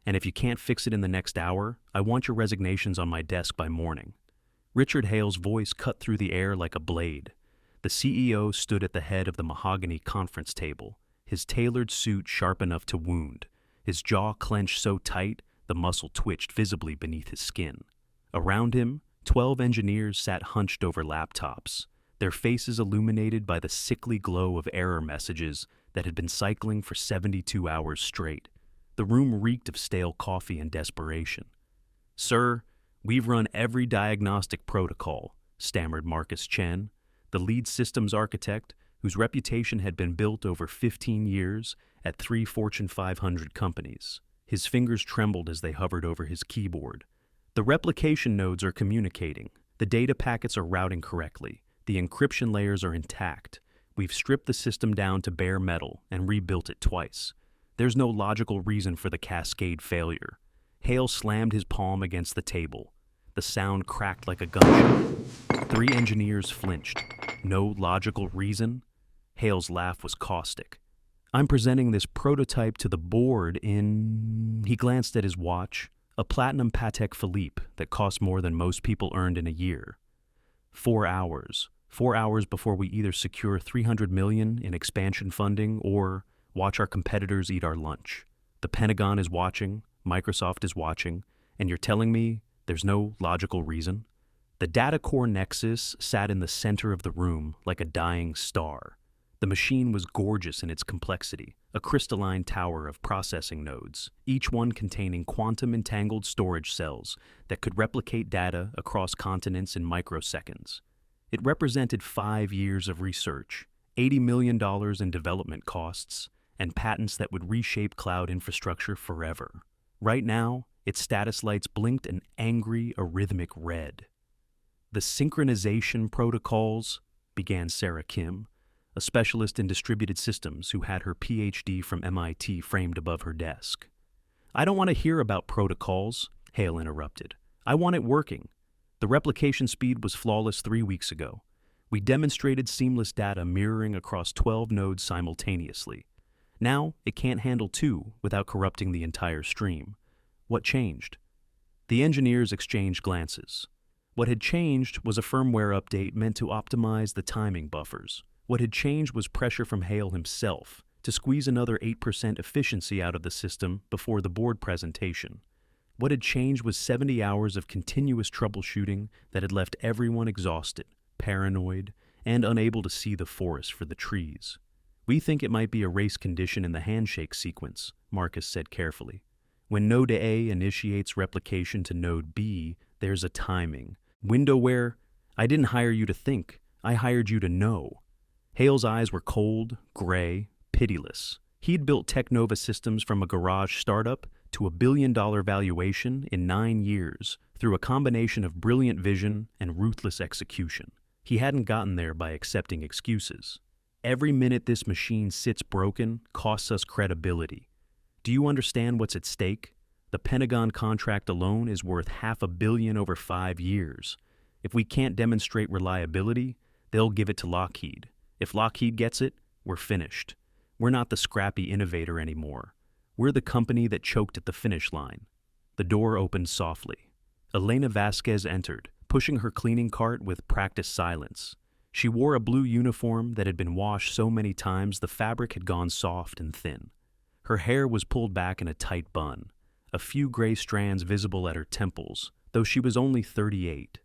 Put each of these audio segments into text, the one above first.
And if you can't fix it in the next hour, I want your resignations on my desk by morning." Richard Hale's voice cut through the air like a blade. The CEO stood at the head of the mahogany conference table, his tailored suit sharp enough to wound, his jaw clenched so tight the muscle twitched visibly beneath his skin. Around him, 12 engineers sat hunched over laptops, their faces illuminated by the sickly glow of error messages that had been cycling for 72 hours straight. The room reeked of stale coffee and desperation. "Sir, we've run every diagnostic protocol," stammered Marcus Chen, the lead systems architect whose reputation had been built over 15 years at 3 Fortune 500 companies. His fingers trembled as they hovered over his keyboard. "The replication nodes are communicating. The data packets are routing correctly. The encryption layers are intact. We've stripped the system down to bare metal and rebuilt it twice. There's no logical reason for the cascade failure." Hale slammed his palm against the table. The sound cracked like a gunshot. 3 engineers flinched. "No logical reason?" Hale's laugh was caustic. "I'm presenting this prototype to the board in..." He glanced at his watch, a platinum Patek Philippe that cost more than most people earned in a year. 4 hours. 4 hours before we either secure $300 million in expansion funding or watch our competitors eat our lunch. The Pentagon is watching, Microsoft is watching, and you're telling me there's no logical reason? The data core nexus sat in the center of the room like a dying star. The machine was gorgeous in its complexity, a crystalline tower of processing nodes, each one containing quantum-entangled storage cells that could replicate data across continents in microseconds. It represented 5 years of research, $80 million in development costs, and patents that would reshape cloud infrastructure forever. Right now, its status lights blinked an angry, arrhythmic red. "The synchronization protocols," began Sarah Kim, a specialist in distributed systems who had her PhD from MIT framed above her desk. "I don't want to hear about protocols," Hale interrupted. "I want it working. The replication speed was flawless 3 weeks ago. We demonstrated seamless data mirroring across 12 nodes simultaneously. Now, it can't handle 2 without corrupting the entire stream. What changed?" The engineers exchanged glances. What had changed was a firmware update meant to optimize the timing buffers. What had changed was pressure from Hale himself to squeeze another 8% efficiency out of the system before the board presentation. What had changed was 70 hours of continuous troubleshooting that had left everyone exhausted, paranoid, and unable to see the forest for the trees. "We think it might be a race condition in the handshake sequence," Marcus said carefully. "When node A initiates replication to node B, there's a timing window where I didn't hire you to think, I hired you to know." Hale's eyes were cold, gray, pitiless. He'd built Technova Systems from a garage startup to a billion-dollar valuation in 9 years through a combination of brilliant vision and ruthless execution. He hadn't gotten there by accepting excuses. "Every minute this machine sits broken costs us credibility. Do you understand what's at stake? The Pentagon contract alone is worth $500 million over 5 years. If we can't demonstrate reliability, they'll give it to Lockheed. If Lockheed gets it, we're finished. We're not the scrappy innovator anymore. We're the company that choked at the finish line." The door opened softly. Elena Vasquez entered, pushing her cleaning cart with practiced silence. She wore a blue uniform that had been washed so many times the fabric had gone soft and thin. Her hair was pulled back in a tight bun, a few gray strands visible at her temples, though she was only 38.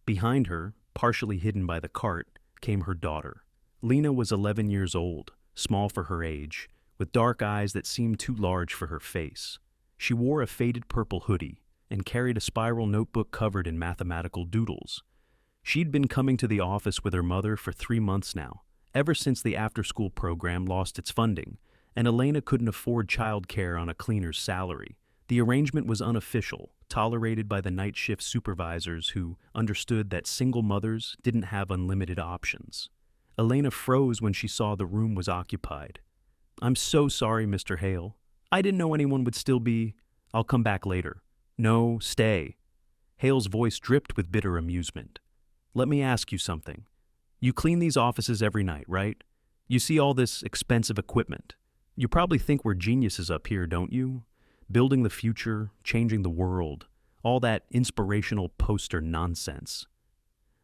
Behind her, partially hidden by the cart, came her daughter. Lena was 11 years old, small for her age, with dark eyes that seemed too large for her face. She wore a faded purple hoodie and carried a spiral notebook covered in mathematical doodles. She'd been coming to the office with her mother for 3 months now, ever since the after-school program lost its funding, and Elena couldn't afford childcare on a cleaner's salary. The arrangement was unofficial, tolerated by the night shift supervisors who understood that single mothers didn't have unlimited options. Elena froze when she saw the room was occupied. "I'm so sorry, Mr. Hale. I didn't know anyone would still be. I'll come back later." "No, stay." Hale's voice dripped with bitter amusement. "Let me ask you something. You clean these offices every night, right? You see all this expensive equipment. You probably think we're geniuses up here, don't you? Building the future, changing the world, all that inspirational poster nonsense.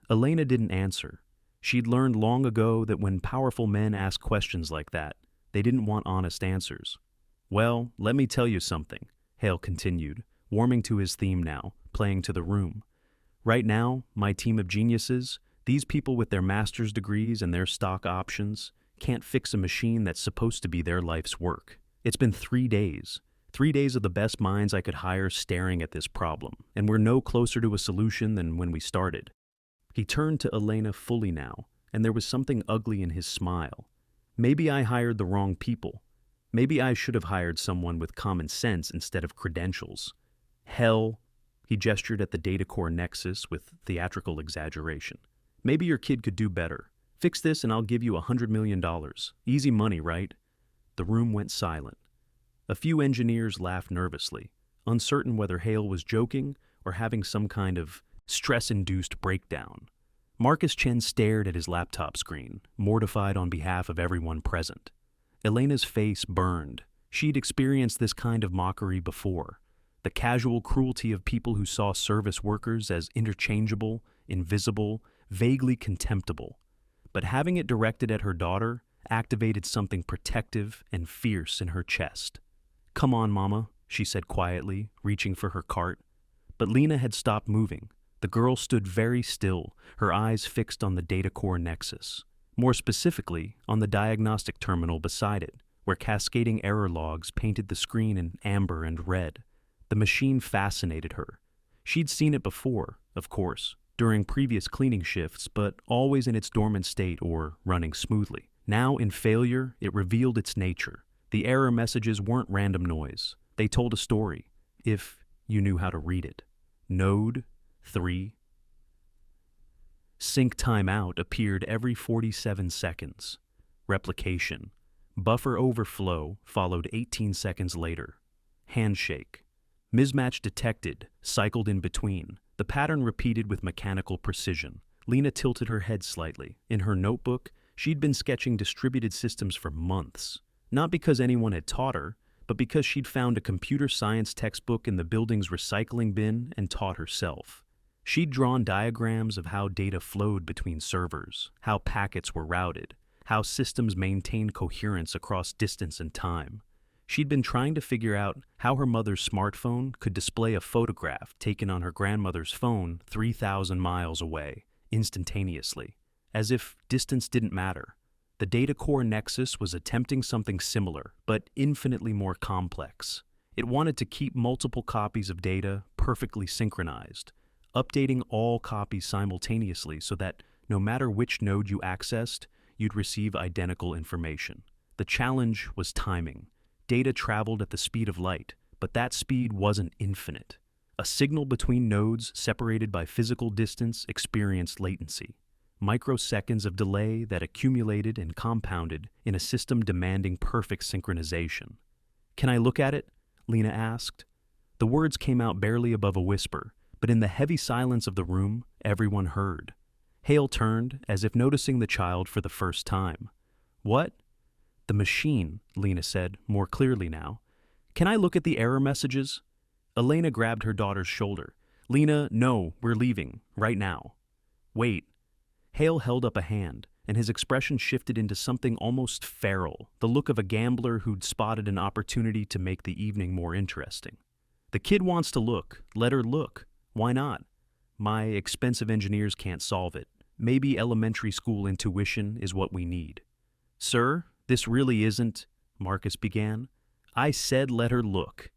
Elena didn't answer. She'd learned long ago that when powerful men ask questions like that, they didn't want honest answers. Well, let me tell you something, Hale continued, warming to his theme now, playing to the room. Right now, my team of geniuses, these people with their master's degrees and their stock options, can't fix a machine that's supposed to be their life's work. It's been 3 days. 3 days of the best minds I could hire staring at this problem, and we're no closer to a solution than when we started. He turned to Elena fully now, and there was something ugly in his smile. Maybe I hired the wrong people. Maybe I should have hired someone with common sense instead of credentials. Hell, he gestured at the data core nexus with theatrical exaggeration. Maybe your kid could do better. Fix this and I'll give you $100 million. Easy money, right? The room went silent. A few engineers laughed nervously, uncertain whether Hale was joking or having some kind of stress-induced breakdown. Marcus Chen stared at his laptop screen, mortified on behalf of everyone present. Elena's face burned. She'd experienced this kind of mockery before. The casual cruelty of people who saw service workers as interchangeable, invisible, vaguely contemptible. But having it directed at her daughter activated something protective and fierce in her chest. "Come on, Mama," she said quietly, reaching for her cart. But Lena had stopped moving. The girl stood very still, her eyes fixed on the data core nexus. More specifically, on the diagnostic terminal beside it, where cascading error logs painted the screen in amber and red. The machine fascinated her. She'd seen it before, of course, during previous cleaning shifts, but always in its dormant state or running smoothly. Now, in failure, it revealed its nature. The error messages weren't random noise. They told a story, if you knew how to read it. Node 3. Sync timeout appeared every 47 seconds. Replication. Buffer overflow followed 18 seconds later. Handshake. Mismatch detected, cycled in between. The pattern repeated with mechanical precision. Lena tilted her head slightly. In her notebook, she'd been sketching distributed systems for months. Not because anyone had taught her, but because she'd found a computer science textbook in the building's recycling bin and taught herself. She'd drawn diagrams of how data flowed between servers, how packets were routed, how systems maintained coherence across distance and time. She'd been trying to figure out how her mother's smartphone could display a photograph taken on her grandmother's phone 3,000 miles away, instantaneously, as if distance didn't matter. The data core nexus was attempting something similar, but infinitely more complex. It wanted to keep multiple copies of data perfectly synchronized, updating all copies simultaneously so that no matter which node you accessed, you'd receive identical information. The challenge was timing. Data traveled at the speed of light, but that speed wasn't infinite. A signal between nodes separated by physical distance experienced latency. Microseconds of delay that accumulated and compounded in a system demanding perfect synchronization. "Can I look at it?" Lena asked. The words came out barely above a whisper, but in the heavy silence of the room, everyone heard. Hale turned, as if noticing the child for the first time. "What?" "The machine," Lena said, more clearly now. "Can I look at the error messages?" Elena grabbed her daughter's shoulder. "Lena, no, we're leaving, right now." "Wait." Hale held up a hand, and his expression shifted into something almost feral, the look of a gambler who'd spotted an opportunity to make the evening more interesting. "The kid wants to look. Let her look. Why not? My expensive engineers can't solve it. Maybe elementary school intuition is what we need." "Sir, this really isn't," Marcus began. "I said let her look."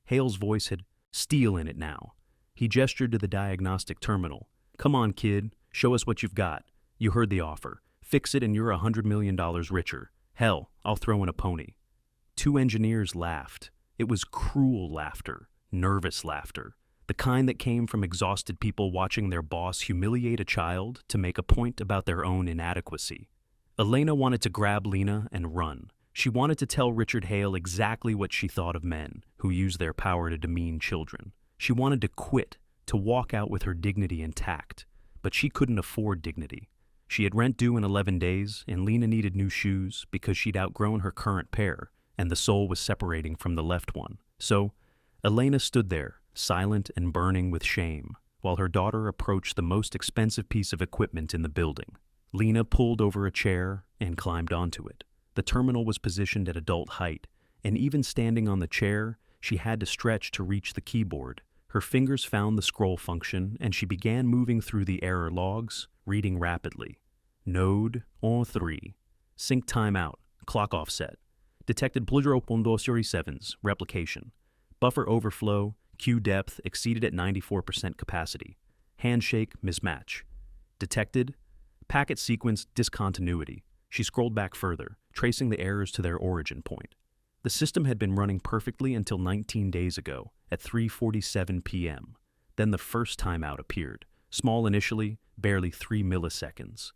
Hale's voice had steel in it now. He gestured to the diagnostic terminal. "Come on, kid. Show us what you've got. You heard the offer. Fix it and you're $100 million richer. Hell, I'll throw in a pony." 2 engineers laughed. It was cruel laughter, nervous laughter, the kind that came from exhausted people watching their boss humiliate a child to make a point about their own inadequacy. Elena wanted to grab Lena and run. She wanted to tell Richard Hale exactly what she thought of men who use their power to demean children. She wanted to quit, to walk out with her dignity intact. But she couldn't afford dignity. She had rent due in 11 days, and Lena needed new shoes because she'd outgrown her current pair, and the sole was separating from the left one. So, Elena stood there, silent and burning with shame, while her daughter approached the most expensive piece of equipment in the building. Lena pulled over a chair and climbed onto it. The terminal was positioned at adult height, and even standing on the chair, she had to stretch to reach the keyboard. Her fingers found the scroll function, and she began moving through the error logs, reading rapidly. Node on 3. Sync timeout. Clock offset. Detected 0.27's replication. Buffer overflow. Queue depth exceeded at 94% capacity. Handshake mismatch. Detected. Packet sequence discontinuity. She scrolled back further, tracing the errors to their origin point. The system had been running perfectly until 19 days ago, at 3:47 p.m. Then the first timeout appeared, small initially, barely 3 milliseconds.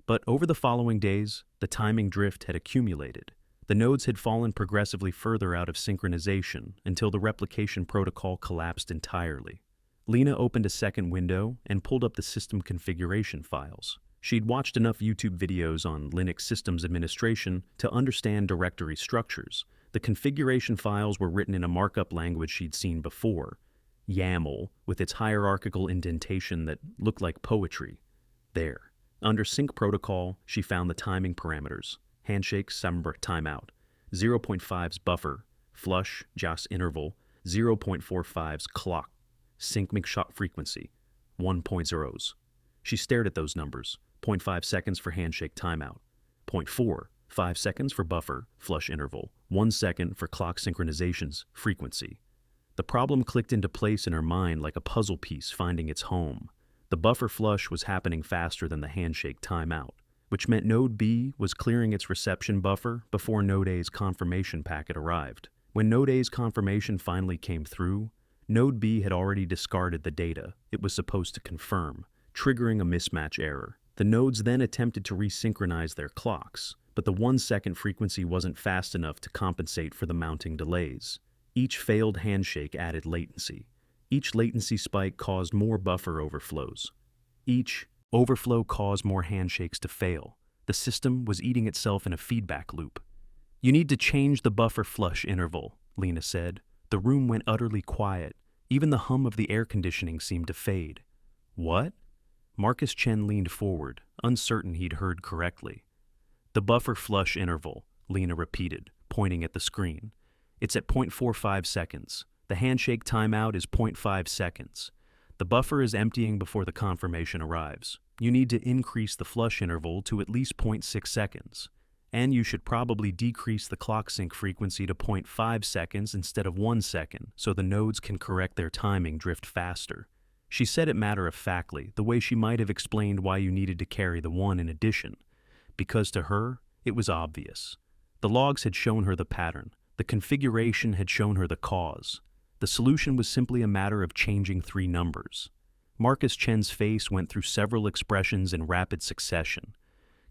But over the following days, the timing drift had accumulated. The nodes had fallen progressively further out of synchronization until the replication protocol collapsed entirely. Lena opened a second window and pulled up the system configuration files. She'd watched enough YouTube videos on Linux systems administration to understand directory structures. The configuration files were written in a markup language she'd seen before, YAML, with its hierarchical indentation that looked like poetry. There. Under sync protocol, she found the timing parameters. Handshake sumber timeout, 0.5's buffer, flush jas interval, 0.45's clock, sync shot frequency, 1.0's. She stared at those numbers, 0.5 seconds for handshake timeout, 0.4, 5 seconds for buffer, flush interval, 1 second for clock synchronization's frequency. The problem clicked into place in her mind like a puzzle piece finding its home. The buffer flush was happening faster than the handshake timeout, which meant Node B was clearing its reception buffer before Node A's confirmation packet arrived. When Node A's confirmation finally came through, Node B had already discarded the data it was supposed to confirm, triggering a mismatch error. The nodes then attempted to resynchronize their clocks, but the 1 second frequency wasn't fast enough to compensate for the mounting delays. Each failed handshake added latency. Each latency spike caused more buffer overflows. Each overflow caused more handshakes to fail. The system was eating itself in a feedback loop. "You need to change the buffer flush interval," Lena said. The room went utterly quiet. Even the hum of the air conditioning seemed to fade. "What?" Marcus Chen leaned forward, uncertain he'd heard correctly. "The buffer flush interval," Lena repeated, pointing at the screen. "It's at 0.45 seconds. The handshake timeout is 0.5 seconds. The buffer is emptying before the confirmation arrives. You need to increase the flush interval to at least 0.6 seconds. And you should probably decrease the clock sync frequency to 0.5 seconds instead of 1 second so the nodes can correct their timing drift faster." She said it matter-of-factly, the way she might have explained why you needed to carry the 1 in addition, because to her, it was obvious. The logs had shown her the pattern. The configuration had shown her the cause. The solution was simply a matter of changing 3 numbers. Marcus Chen's face went through several expressions in rapid succession: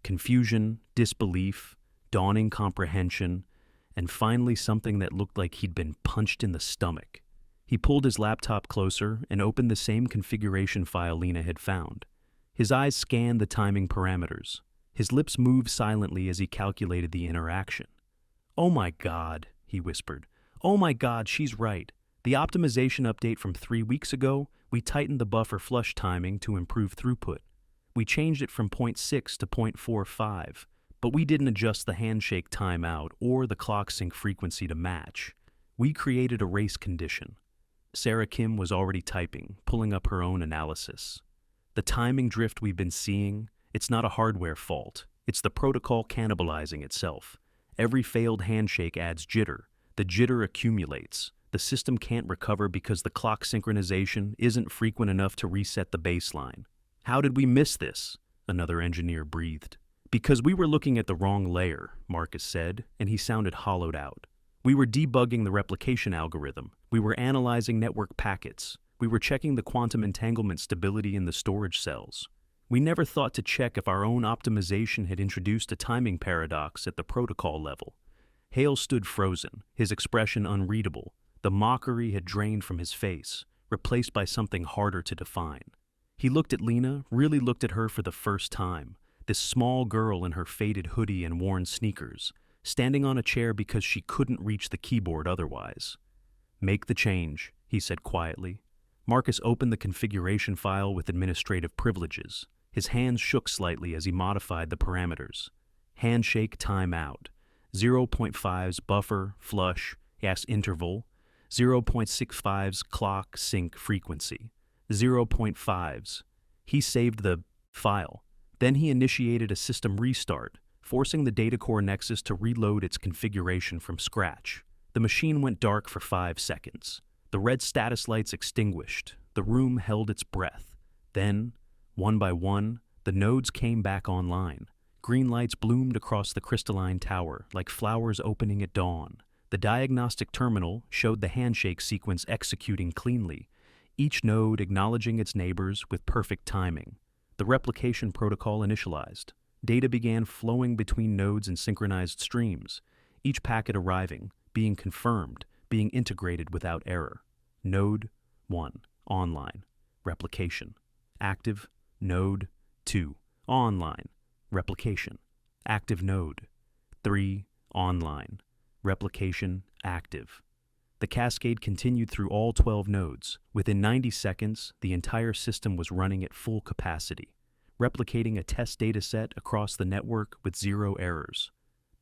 confusion, disbelief, dawning comprehension, and finally something that looked like he'd been punched in the stomach. He pulled his laptop closer and opened the same configuration file Lena had found. His eyes scanned the timing parameters. His lips moved silently as he calculated the interaction. "Oh my God," he whispered. "Oh my God, she's right. The optimization update from 3 weeks ago, we tightened the buffer flush timing to improve throughput. We changed it from 0.6 to 0.45, but we didn't adjust the handshake timeout or the clock sync frequency to match. We created a race condition." Sarah Kim was already typing, pulling up her own analysis. "The timing drift we've been seeing, it's not a hardware fault. It's the protocol cannibalizing itself. Every failed handshake adds jitter. The jitter accumulates. The system can't recover because the clock synchronization isn't frequent enough to reset the baseline." "How did we miss this?" another engineer breathed. "Because we were looking at the wrong layer," Marcus said, and he sounded hollowed out. "We were debugging the replication algorithm. We were analyzing network packets. We were checking the quantum entanglement stability in the storage cells. We never thought to check if our own optimization had introduced a timing paradox at the protocol level." Hale stood frozen, his expression unreadable. The mockery had drained from his face, replaced by something harder to define. He looked at Lena, really looked at her for the first time, this small girl in her faded hoodie and worn sneakers, standing on a chair because she couldn't reach the keyboard otherwise. Make the change, he said quietly. Marcus opened the configuration file with administrative privileges. His hands shook slightly as he modified the parameters. Handshake timeout. 0.5's buffer, flush, yes interval. 0.65's clock sync frequency. 0.5's. He saved the file. Then he initiated a system restart, forcing the data core nexus to reload its configuration from scratch. The machine went dark for 5 seconds. The red status lights extinguished. The room held its breath. Then, one by one, the nodes came back online. Green lights bloomed across the crystalline tower, like flowers opening at dawn. The diagnostic terminal showed the handshake sequence executing cleanly, each node acknowledging its neighbors with perfect timing. The replication protocol initialized. Data began flowing between nodes in synchronized streams, each packet arriving, being confirmed, being integrated without error. Node 1, online, replication. Active, node 2, online, replication. Active node 3, online, replication active. The cascade continued through all 12 nodes. Within 90 seconds, the entire system was running at full capacity, replicating a test dataset across the network with 0 errors.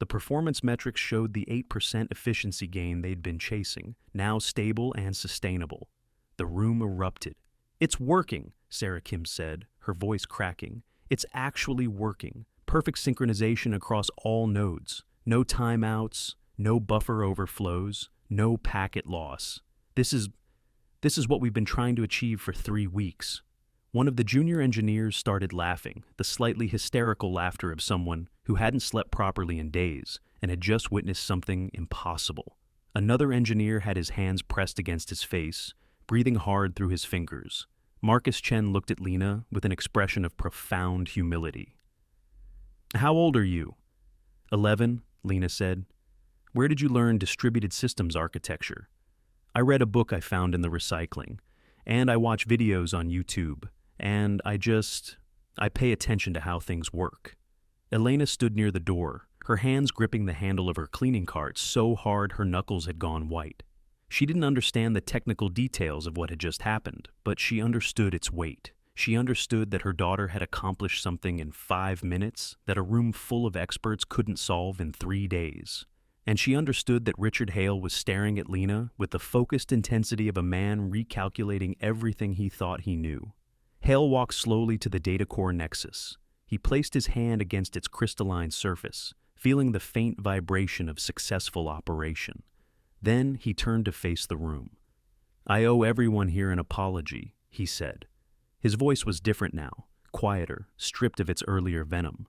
The performance metrics showed the 8% efficiency gain they'd been chasing, now stable and sustainable. The room erupted. "It's working," Sarah Kim said, her voice cracking. "It's actually working. Perfect synchronization across all nodes. No timeouts, no buffer overflows, no packet loss. This is what we've been trying to achieve for 3 weeks." One of the junior engineers started laughing, the slightly hysterical laughter of someone who hadn't slept properly in days and had just witnessed something impossible. Another engineer had his hands pressed against his face, breathing hard through his fingers. Marcus Chen looked at Lena with an expression of profound humility. "How old are you?" 11, Lena said. "Where did you learn distributed systems architecture?" "I read a book I found in the recycling, and I watch videos on YouTube. And I pay attention to how things work." Elena stood near the door, her hands gripping the handle of her cleaning cart so hard her knuckles had gone white. She didn't understand the technical details of what had just happened, but she understood its weight. She understood that her daughter had accomplished something in 5 minutes that a room full of experts couldn't solve in 3 days. And she understood that Richard Hale was staring at Lena with the focused intensity of a man recalculating everything he thought he knew. Hale walked slowly to the data core nexus. He placed his hand against its crystalline surface, feeling the faint vibration of successful operation. Then he turned to face the room. "I owe everyone here an apology," he said. His voice was different now, quieter, stripped of its earlier venom.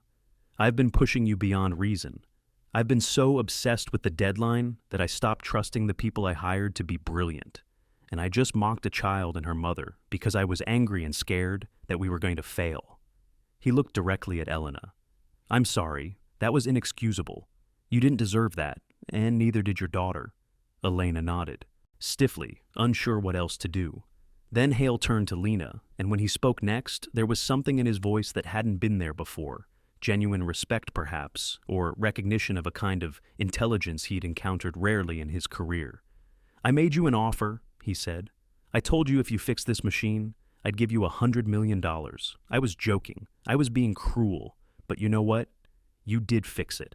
"I've been pushing you beyond reason. I've been so obsessed with the deadline that I stopped trusting the people I hired to be brilliant. And I just mocked a child and her mother because I was angry and scared that we were going to fail." He looked directly at Elena. "I'm sorry. That was inexcusable. You didn't deserve that, and neither did your daughter." Elena nodded, stiffly, unsure what else to do. Then Hale turned to Lena, and when he spoke next, there was something in his voice that hadn't been there before. Genuine respect, perhaps, or recognition of a kind of intelligence he'd encountered rarely in his career. "I made you an offer," he said. "I told you if you fixed this machine, I'd give you $100 million. I was joking. I was being cruel. But you know what? You did fix it.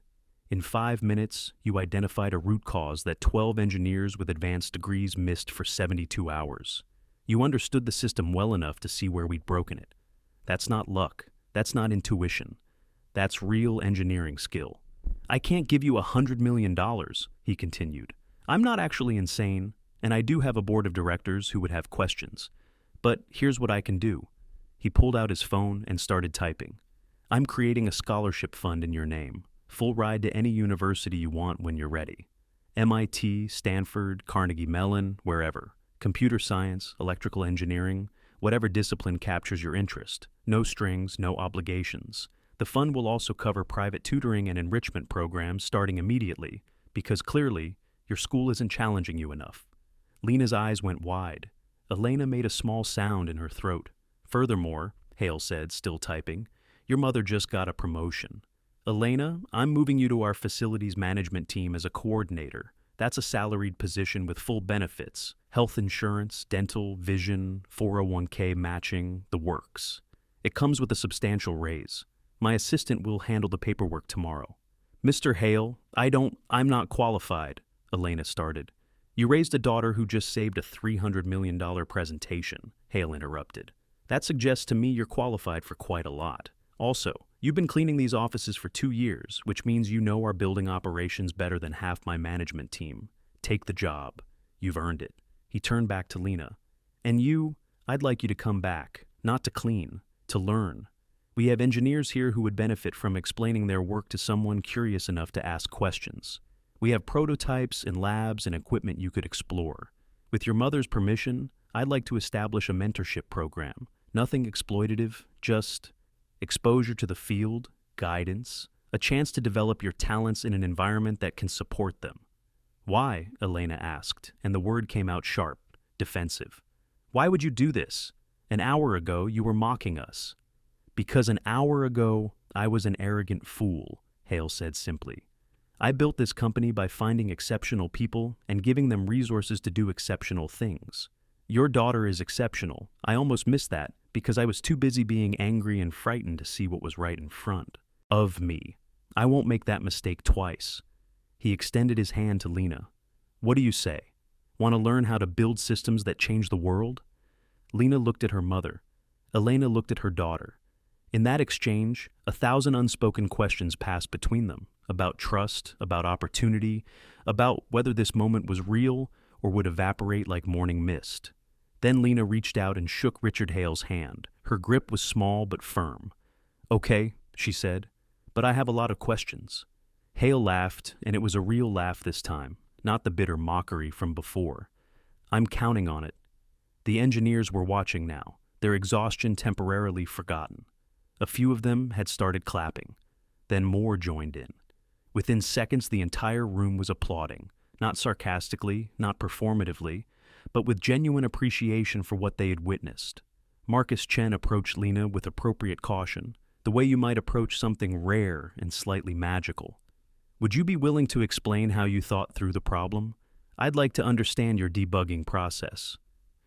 In 5 minutes, you identified a root cause that 12 engineers with advanced degrees missed for 72 hours. You understood the system well enough to see where we'd broken it. That's not luck. That's not intuition. That's real engineering skill. I can't give you $100 million, he continued. I'm not actually insane, and I do have a board of directors who would have questions. But here's what I can do." He pulled out his phone and started typing. "I'm creating a scholarship fund in your name. Full ride to any university you want when you're ready. MIT, Stanford, Carnegie Mellon, wherever. Computer science, electrical engineering, whatever discipline captures your interest. No strings, no obligations. The fund will also cover private tutoring and enrichment programs starting immediately, because clearly, your school isn't challenging you enough." Lena's eyes went wide. Elena made a small sound in her throat. "Furthermore," Hale said, still typing, "your mother just got a promotion. Elena, I'm moving you to our facilities management team as a coordinator. That's a salaried position with full benefits, health insurance, dental, vision, 401k matching, the works. It comes with a substantial raise. My assistant will handle the paperwork tomorrow. Mr. Hale, I'm not qualified, Elena started. You raised a daughter who just saved a $300 million presentation, Hale interrupted. That suggests to me you're qualified for quite a lot. Also, you've been cleaning these offices for 2 years, which means you know our building operations better than half my management team. Take the job. You've earned it. He turned back to Lena. And you, I'd like you to come back, not to clean, to learn. We have engineers here who would benefit from explaining their work to someone curious enough to ask questions. We have prototypes and labs and equipment you could explore. With your mother's permission, I'd like to establish a mentorship program. Nothing exploitative, just exposure to the field, guidance, a chance to develop your talents in an environment that can support them. Why? Elena asked, and the word came out sharp, defensive. Why would you do this? An hour ago, you were mocking us. Because an hour ago, I was an arrogant fool, Hale said simply. I built this company by finding exceptional people and giving them resources to do exceptional things. Your daughter is exceptional. I almost missed that because I was too busy being angry and frightened to see what was right in front of me. I won't make that mistake twice. He extended his hand to Lena. What do you say? Want to learn how to build systems that change the world? Lena looked at her mother. Elena looked at her daughter. In that exchange, 1,000 unspoken questions passed between them, about trust, about opportunity, about whether this moment was real or would evaporate like morning mist. Then Lena reached out and shook Richard Hale's hand. Her grip was small but firm. Okay, she said, but I have a lot of questions. Hale laughed, and it was a real laugh this time, not the bitter mockery from before. I'm counting on it. The engineers were watching now, their exhaustion temporarily forgotten. A few of them had started clapping. Then more joined in. Within seconds, the entire room was applauding, not sarcastically, not performatively, but with genuine appreciation for what they had witnessed. Marcus Chen approached Lena with appropriate caution, the way you might approach something rare and slightly magical. Would you be willing to explain how you thought through the problem? I'd like to understand your debugging process.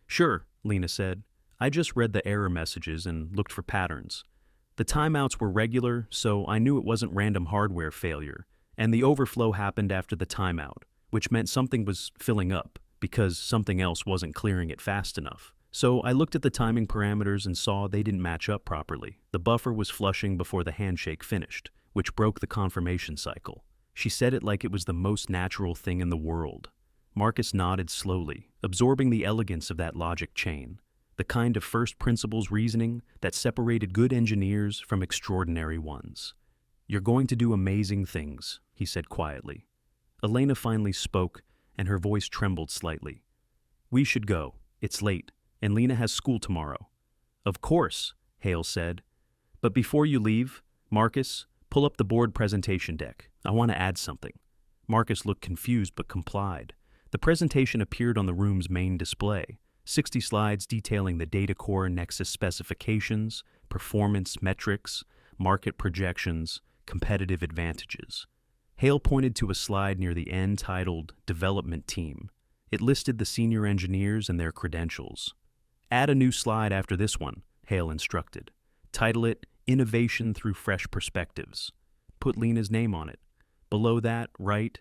Sure, Lena said. I just read the error messages and looked for patterns. The timeouts were regular, so I knew it wasn't random hardware failure, and the overflow happened after the timeout, which meant something was filling up because something else wasn't clearing it fast enough. So I looked at the timing parameters and saw they didn't match up properly. The buffer was flushing before the handshake finished, which broke the confirmation cycle. She said it like it was the most natural thing in the world. Marcus nodded slowly, absorbing the elegance of that logic chain, the kind of first principles reasoning that separated good engineers from extraordinary ones. You're going to do amazing things, he said quietly. Elena finally spoke, and her voice trembled slightly. We should go. It's late, and Lena has school tomorrow. Of course, Hale said. But before you leave, Marcus, pull up the board presentation deck. I want to add something. Marcus looked confused but complied. The presentation appeared on the room's main display, 60 slides detailing the data core Nexus specifications, performance metrics, market projections, competitive advantages. Hale pointed to a slide near the end titled Development Team. It listed the senior engineers and their credentials. Add a new slide after this one, Hale instructed. Title it Innovation Through Fresh Perspectives. Put Lena's name on it. Below that, write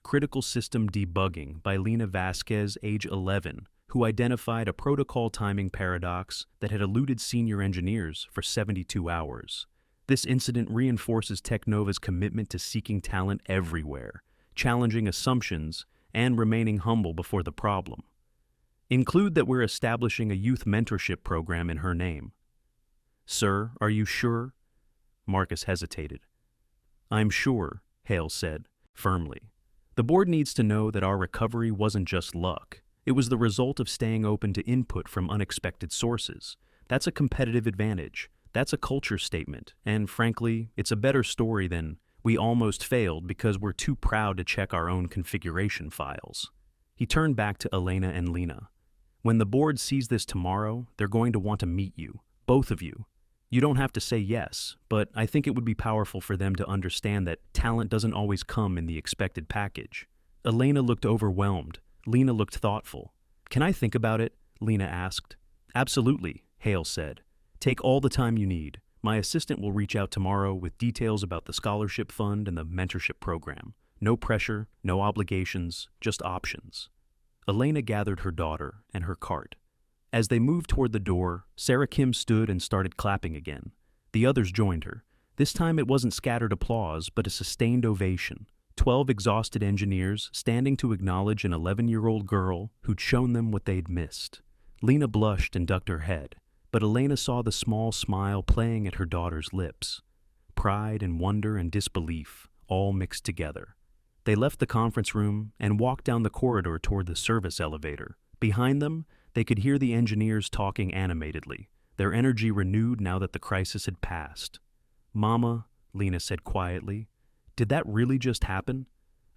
Critical System Debugging by Lena Vasquez, age 11, who identified a protocol timing paradox that had eluded senior engineers for 72 hours. This incident reinforces Technova's commitment to seeking talent everywhere, challenging assumptions, and remaining humble before the problem. Include that we're establishing a youth mentorship program in her name. Sir, are you sure? Marcus hesitated. I'm sure, Hale said, firmly. The board needs to know that our recovery wasn't just luck. It was the result of staying open to input from unexpected sources. That's a competitive advantage. That's a culture statement, and frankly, it's a better story than we almost failed because we're too proud to check our own configuration files. He turned back to Elena and Lena. When the board sees this tomorrow, they're going to want to meet you, both of you. You don't have to say yes, but I think it would be powerful for them to understand that talent doesn't always come in the expected package. Elena looked overwhelmed. Lena looked thoughtful. Can I think about it? Lena asked. Absolutely, Hale said. Take all the time you need. My assistant will reach out tomorrow with details about the scholarship fund and the mentorship program. No pressure, no obligations, just options. Elena gathered her daughter and her cart. As they moved toward the door, Sarah Kim stood and started clapping again. The others joined her. This time it wasn't scattered applause, but a sustained ovation. 12 exhausted engineers standing to acknowledge an 11-year-old girl who'd shown them what they'd missed. Lena blushed and ducked her head, but Elena saw the small smile playing at her daughter's lips. Pride and wonder and disbelief, all mixed together. They left the conference room and walked down the corridor toward the service elevator. Behind them, they could hear the engineers talking animatedly, their energy renewed now that the crisis had passed. Mama, Lena said quietly, did that really just happen?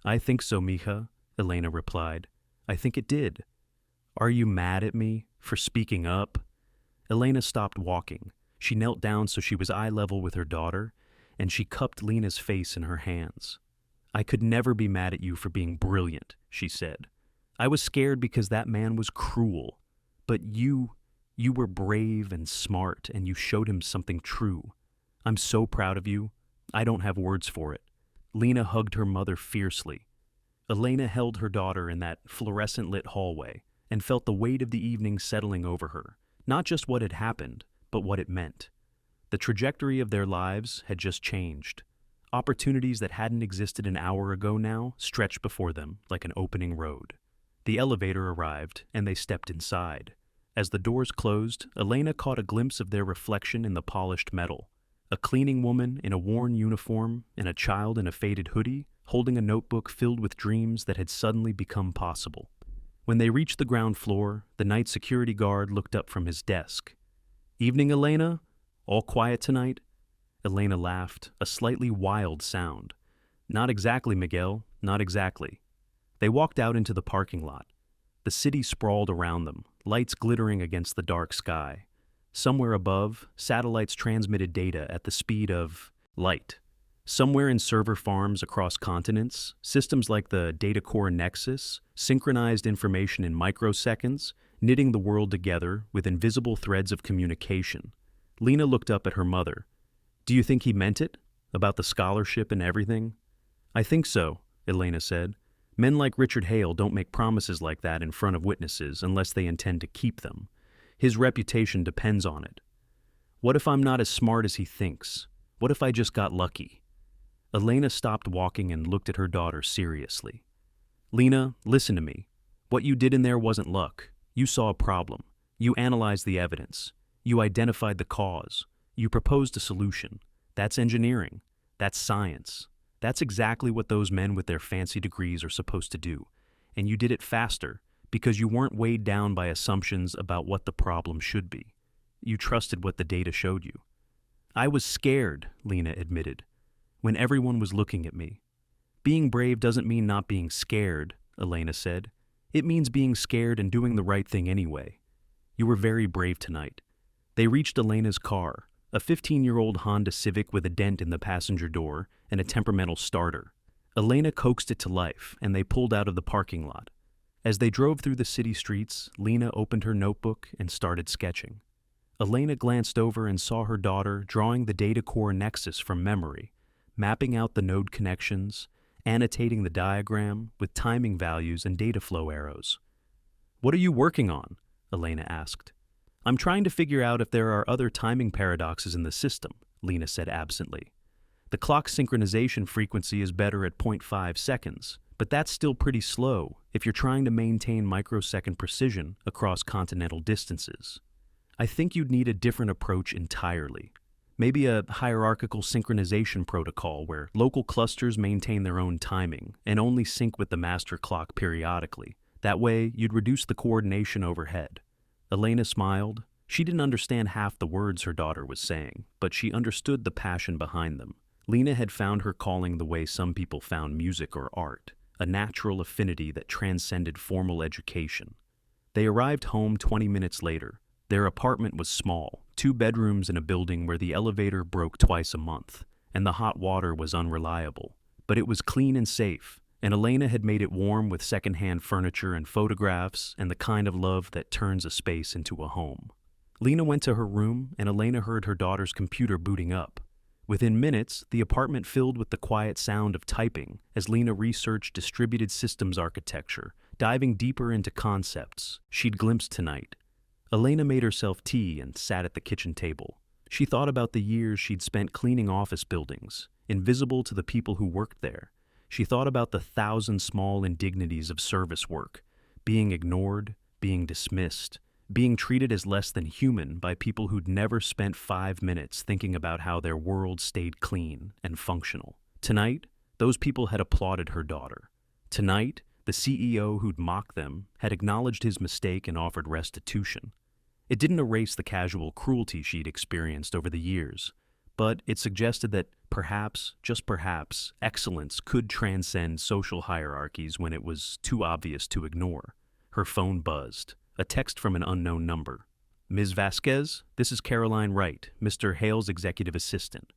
I think so, mija, Elena replied. I think it did. Are you mad at me for speaking up? Elena stopped walking. She knelt down so she was eye level with her daughter, and she cupped Lena's face in her hands. I could never be mad at you for being brilliant, she said. I was scared because that man was cruel. But you were brave and smart, and you showed him something true. I'm so proud of you. I don't have words for it. Lena hugged her mother fiercely. Elena held her daughter in that fluorescent-lit hallway and felt the weight of the evening settling over her, not just what had happened, but what it meant. The trajectory of their lives had just changed. Opportunities that hadn't existed an hour ago now stretched before them like an opening road. The elevator arrived, and they stepped inside. As the doors closed, Elena caught a glimpse of their reflection in the polished metal. A cleaning woman in a worn uniform and a child in a faded hoodie, holding a notebook filled with dreams that had suddenly become possible. When they reached the ground floor, the night security guard looked up from his desk. Evening, Elena? All quiet tonight? Elena laughed, a slightly wild sound. Not exactly, Miguel, not exactly. They walked out into the parking lot. The city sprawled around them, lights glittering against the dark sky. Somewhere above, satellites transmitted data at the speed of light. Somewhere in server farms across continents, systems like the Data Core Nexus synchronized information in microseconds, knitting the world together with invisible threads of communication. Lena looked up at her mother. Do you think he meant it? About the scholarship and everything? I think so, Elena said. Men like Richard Hale don't make promises like that in front of witnesses unless they intend to keep them. His reputation depends on it. What if I'm not as smart as he thinks? What if I just got lucky? Elena stopped walking and looked at her daughter seriously. Lena, listen to me. What you did in there wasn't luck. You saw a problem. You analyzed the evidence. You identified the cause. You proposed a solution. That's engineering. That's science. That's exactly what those men with their fancy degrees are supposed to do. And you did it faster because you weren't weighed down by assumptions about what the problem should be. You trusted what the data showed you. I was scared, Lena admitted, when everyone was looking at me. Being brave doesn't mean not being scared, Elena said. It means being scared and doing the right thing anyway. You were very brave tonight. They reached Elena's car, a 15-year-old Honda Civic with a dent in the passenger door and a temperamental starter. Elena coaxed it to life, and they pulled out of the parking lot. As they drove through the city streets, Lena opened her notebook and started sketching. Elena glanced over and saw her daughter drawing the Data Core Nexus from memory, mapping out the node connections, annotating the diagram with timing values and data flow arrows. What are you working on? Elena asked. I'm trying to figure out if there are other timing paradoxes in the system, Lena said absently. The clock synchronization frequency is better at 0.5 seconds, but that's still pretty slow if you're trying to maintain microsecond precision across continental distances. I think you'd need a different approach entirely. Maybe a hierarchical synchronization protocol where local clusters maintain their own timing and only sync with the master clock periodically. That way, you'd reduce the coordination overhead. Elena smiled. She didn't understand half the words her daughter was saying, but she understood the passion behind them. Lena had found her calling the way some people found music or art, a natural affinity that transcended formal education. They arrived home 20 minutes later. Their apartment was small, 2 bedrooms in a building where the elevator broke twice a month, and the hot water was unreliable. But it was clean and safe, and Elena had made it warm with secondhand furniture and photographs and the kind of love that turns a space into a home. Lena went to her room, and Elena heard her daughter's computer booting up. Within minutes, the apartment filled with the quiet sound of typing as Lena researched distributed systems architecture, diving deeper into concepts she'd glimpsed tonight. Elena made herself tea and sat at the kitchen table. She thought about the years she'd spent cleaning office buildings, invisible to the people who worked there. She thought about the 1,000 small indignities of service work, being ignored, being dismissed, being treated as less than human by people who'd never spent 5 minutes thinking about how their world stayed clean and functional. Tonight, those people had applauded her daughter. Tonight, the CEO who'd mocked them had acknowledged his mistake and offered restitution. It didn't erase the casual cruelty she'd experienced over the years, but it suggested that perhaps, just perhaps, excellence could transcend social hierarchies when it was too obvious to ignore. Her phone buzzed. A text from an unknown number. "Ms. Vasquez, this is Caroline Wright, Mr. Hale's executive assistant.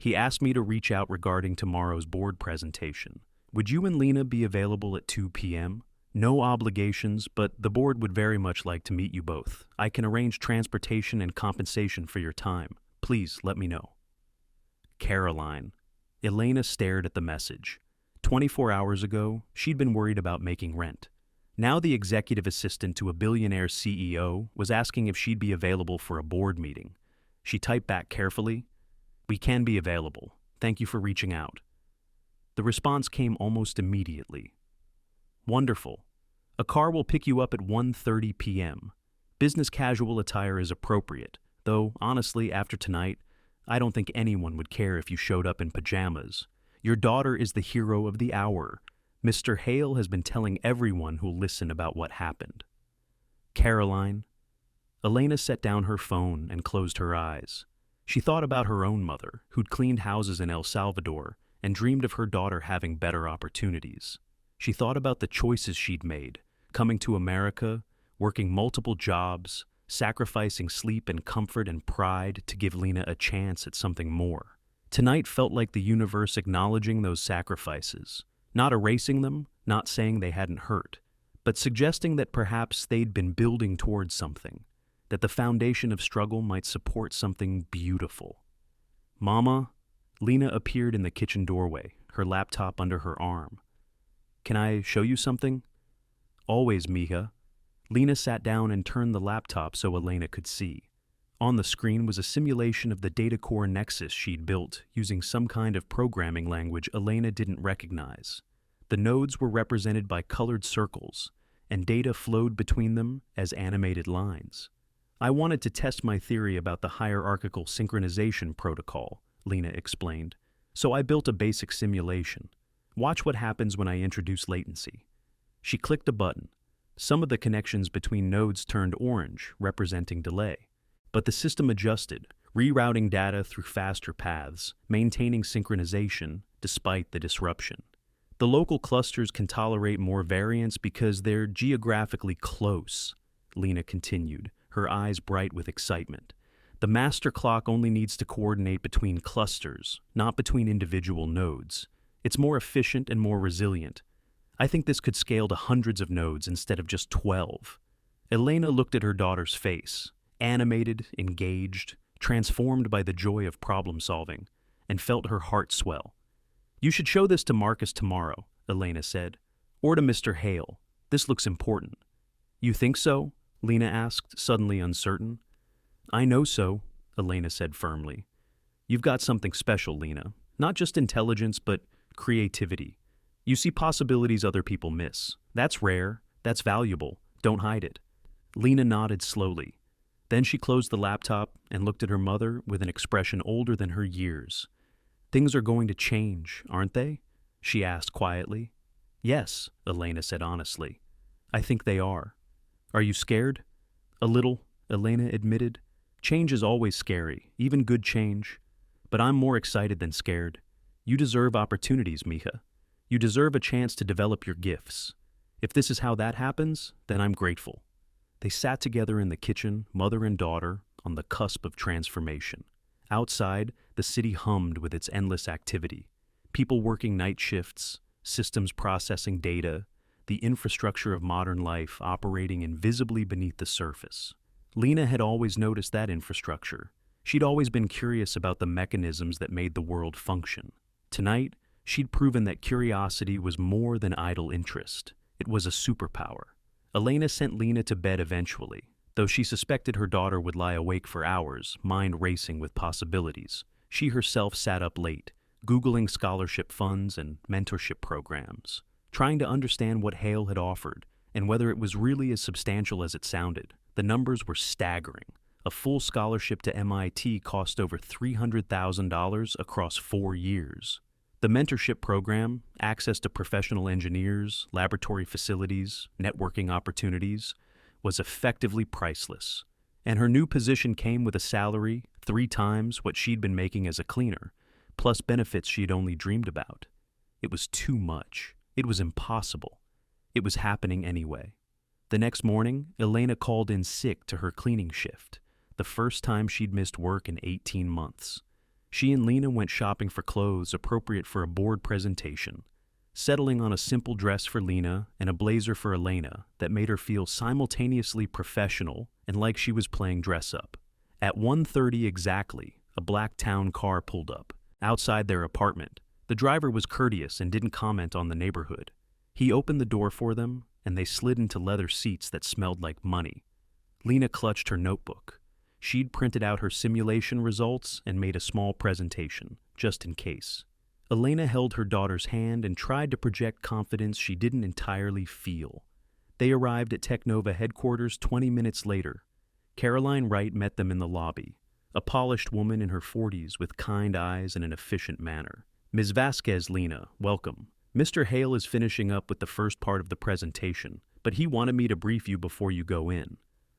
He asked me to reach out regarding tomorrow's board presentation. Would you and Lena be available at 2 p.m.? No obligations, but the board would very much like to meet you both. I can arrange transportation and compensation for your time. Please let me know." Caroline. Elena stared at the message. 24 hours ago, she'd been worried about making rent. Now the executive assistant to a billionaire CEO was asking if she'd be available for a board meeting. She typed back carefully, "We can be available. Thank you for reaching out." The response came almost immediately. "Wonderful. A car will pick you up at 1:30 p.m. Business casual attire is appropriate, though honestly, after tonight, I don't think anyone would care if you showed up in pajamas. Your daughter is the hero of the hour. Mr. Hale has been telling everyone who'll listen about what happened." Caroline. Elena set down her phone and closed her eyes. She thought about her own mother, who'd cleaned houses in El Salvador, and dreamed of her daughter having better opportunities. She thought about the choices she'd made, coming to America, working multiple jobs, sacrificing sleep and comfort and pride to give Lena a chance at something more. Tonight felt like the universe acknowledging those sacrifices. Not erasing them, not saying they hadn't hurt, but suggesting that perhaps they'd been building towards something, that the foundation of struggle might support something beautiful. "Mama," Lena appeared in the kitchen doorway, her laptop under her arm. "Can I show you something?" "Always, mija." Lena sat down and turned the laptop so Elena could see. On the screen was a simulation of the data core nexus she'd built using some kind of programming language Elena didn't recognize. The nodes were represented by colored circles, and data flowed between them as animated lines. "I wanted to test my theory about the hierarchical synchronization protocol," Lena explained, "so I built a basic simulation. Watch what happens when I introduce latency." She clicked a button. Some of the connections between nodes turned orange, representing delay. But the system adjusted, rerouting data through faster paths, maintaining synchronization despite the disruption. "The local clusters can tolerate more variance because they're geographically close," Lena continued, her eyes bright with excitement. "The master clock only needs to coordinate between clusters, not between individual nodes. It's more efficient and more resilient. I think this could scale to hundreds of nodes instead of just 12. Elena looked at her daughter's face, animated, engaged, transformed by the joy of problem solving, and felt her heart swell. "You should show this to Marcus tomorrow," Elena said, "or to Mr. Hale. This looks important." "You think so?" Lena asked, suddenly uncertain. "I know so," Elena said firmly. "You've got something special, Lena. Not just intelligence, but creativity. You see possibilities other people miss. That's rare. That's valuable. Don't hide it." Lena nodded slowly. Then she closed the laptop and looked at her mother with an expression older than her years. "Things are going to change, aren't they?" she asked quietly. "Yes," Elena said honestly. "I think they are." "Are you scared?" "A little," Elena admitted. "Change is always scary, even good change. But I'm more excited than scared. You deserve opportunities, mija. You deserve a chance to develop your gifts. If this is how that happens, then I'm grateful." They sat together in the kitchen, mother and daughter, on the cusp of transformation. Outside, the city hummed with its endless activity. People working night shifts, systems processing data, the infrastructure of modern life operating invisibly beneath the surface. Lena had always noticed that infrastructure. She'd always been curious about the mechanisms that made the world function. Tonight, she'd proven that curiosity was more than idle interest. It was a superpower. Elena sent Lena to bed eventually, though she suspected her daughter would lie awake for hours, mind racing with possibilities. She herself sat up late, Googling scholarship funds and mentorship programs, trying to understand what Hale had offered and whether it was really as substantial as it sounded. The numbers were staggering. A full scholarship to MIT cost over $300,000 across 4 years. The mentorship program, access to professional engineers, laboratory facilities, networking opportunities, was effectively priceless. And her new position came with a salary 3 times what she'd been making as a cleaner, plus benefits she'd only dreamed about. It was too much. It was impossible. It was happening anyway. The next morning, Elena called in sick to her cleaning shift, the first time she'd missed work in 18 months. She and Lena went shopping for clothes appropriate for a board presentation, settling on a simple dress for Lena and a blazer for Elena that made her feel simultaneously professional and like she was playing dress-up. At 1:30 exactly, a black town car pulled up, outside their apartment. The driver was courteous and didn't comment on the neighborhood. He opened the door for them, and they slid into leather seats that smelled like money. Lena clutched her notebook. She'd printed out her simulation results and made a small presentation, just in case. Elena held her daughter's hand and tried to project confidence she didn't entirely feel. They arrived at Technova headquarters 20 minutes later. Caroline Wright met them in the lobby, a polished woman in her 40s with kind eyes and an efficient manner. Ms. Vasquez, Lena, welcome. Mr. Hale is finishing up with the first part of the presentation, but he wanted me to brief you before you go in.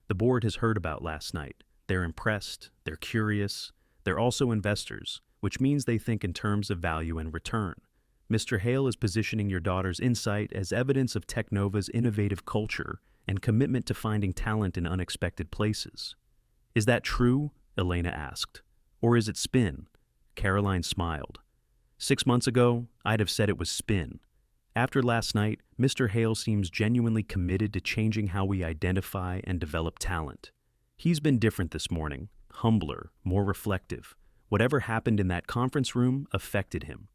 The board has heard about last night. They're impressed, they're curious, they're also investors, which means they think in terms of value and return. Mr. Hale is positioning your daughter's insight as evidence of Technova's innovative culture and commitment to finding talent in unexpected places. Is that true? Elena asked. Or is it spin? Caroline smiled. 6 months ago, I'd have said it was spin. After last night, Mr. Hale seems genuinely committed to changing how we identify and develop talent. He's been different this morning, humbler, more reflective. Whatever happened in that conference room affected him.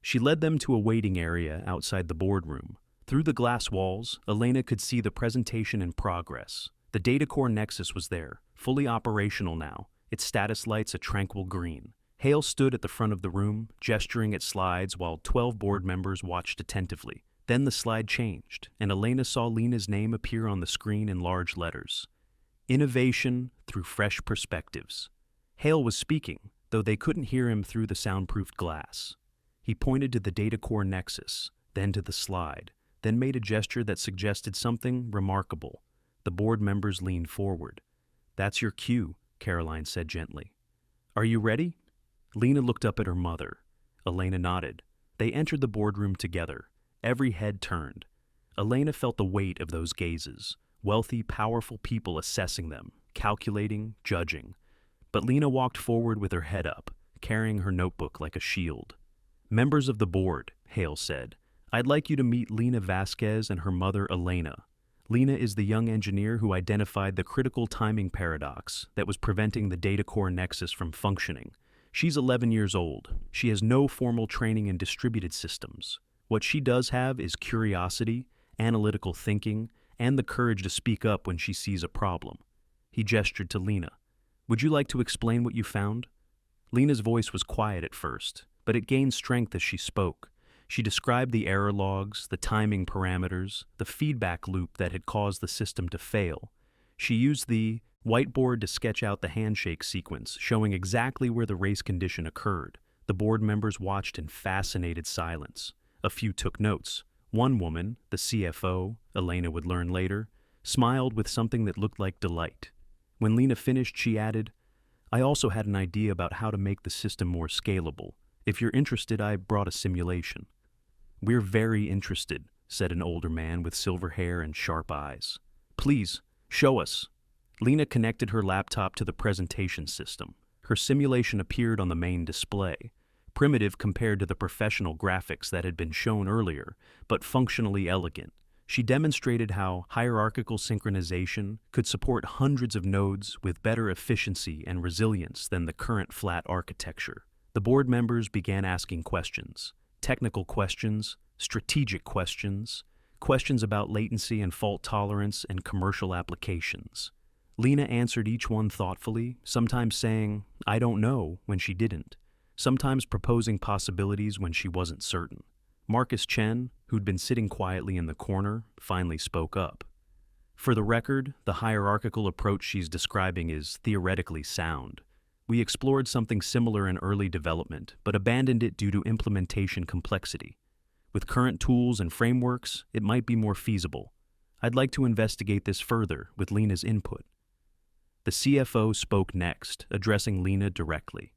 She led them to a waiting area outside the boardroom. Through the glass walls, Elena could see the presentation in progress. The DataCore Nexus was there, fully operational now, its status lights a tranquil green. Hale stood at the front of the room, gesturing at slides while 12 board members watched attentively. Then the slide changed, and Elena saw Lena's name appear on the screen in large letters. Innovation through fresh perspectives. Hale was speaking, though they couldn't hear him through the soundproofed glass. He pointed to the DataCore Nexus, then to the slide, then made a gesture that suggested something remarkable. The board members leaned forward. That's your cue, Caroline said gently. Are you ready? Lena looked up at her mother. Elena nodded. They entered the boardroom together. Every head turned. Elena felt the weight of those gazes, wealthy, powerful people assessing them, calculating, judging. But Lena walked forward with her head up, carrying her notebook like a shield. Members of the board, Hale said, I'd like you to meet Lena Vasquez and her mother Elena. Lena is the young engineer who identified the critical timing paradox that was preventing the DataCore Nexus from functioning. She's 11 years old. She has no formal training in distributed systems. What she does have is curiosity, analytical thinking, and the courage to speak up when she sees a problem. He gestured to Lena. Would you like to explain what you found? Lena's voice was quiet at first, but it gained strength as she spoke. She described the error logs, the timing parameters, the feedback loop that had caused the system to fail. She used the whiteboard to sketch out the handshake sequence, showing exactly where the race condition occurred. The board members watched in fascinated silence. A few took notes. One woman, the CFO, Elena would learn later, smiled with something that looked like delight. When Lena finished, she added, I also had an idea about how to make the system more scalable. If you're interested, I brought a simulation. We're very interested, said an older man with silver hair and sharp eyes. Please, show us. Lena connected her laptop to the presentation system. Her simulation appeared on the main display. primitive compared to the professional graphics that had been shown earlier, but functionally elegant. She demonstrated how hierarchical synchronization could support hundreds of nodes with better efficiency and resilience than the current flat architecture. The board members began asking questions: technical questions, strategic questions, questions about latency and fault tolerance and commercial applications. Lena answered each one thoughtfully, sometimes saying, "I don't know," when she didn't, sometimes proposing possibilities when she wasn't certain. Marcus Chen, who'd been sitting quietly in the corner, finally spoke up. "For the record, the hierarchical approach she's describing is theoretically sound. We explored something similar in early development, but abandoned it due to implementation complexity. With current tools and frameworks, it might be more feasible. I'd like to investigate this further with Lena's input." The CFO spoke next, addressing Lena directly.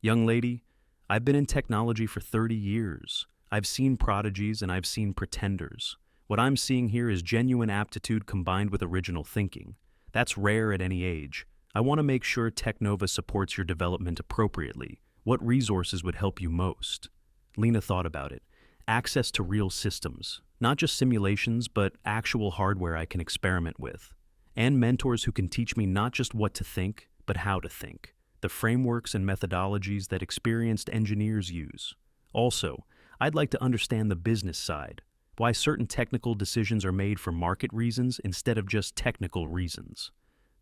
"Young lady, I've been in technology for 30 years. I've seen prodigies and I've seen pretenders. What I'm seeing here is genuine aptitude combined with original thinking. That's rare at any age. I want to make sure Technova supports your development appropriately. What resources would help you most?" Lena thought about it. "Access to real systems, not just simulations, but actual hardware I can experiment with. And mentors who can teach me not just what to think, but how to think. The frameworks and methodologies that experienced engineers use. Also, I'd like to understand the business side, why certain technical decisions are made for market reasons instead of just technical reasons."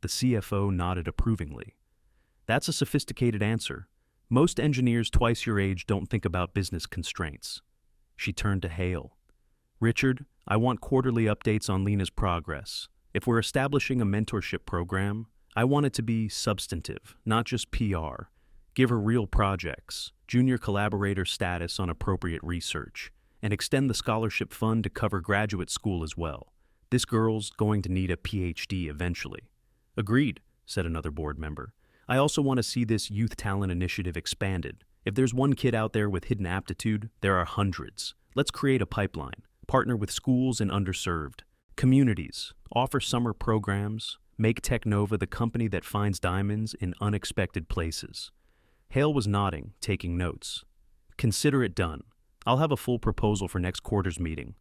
The CFO nodded approvingly. "That's a sophisticated answer. Most engineers twice your age don't think about business constraints." She turned to Hale. "Richard, I want quarterly updates on Lena's progress. If we're establishing a mentorship program, I want it to be substantive, not just PR. Give her real projects, junior collaborator status on appropriate research, and extend the scholarship fund to cover graduate school as well. This girl's going to need a PhD eventually." "Agreed," said another board member. "I also want to see this youth talent initiative expanded. If there's one kid out there with hidden aptitude, there are hundreds. Let's create a pipeline, partner with schools and underserved communities, offer summer programs, make Technova the company that finds diamonds in unexpected places." Hale was nodding, taking notes. "Consider it done. I'll have a full proposal for next quarter's meeting."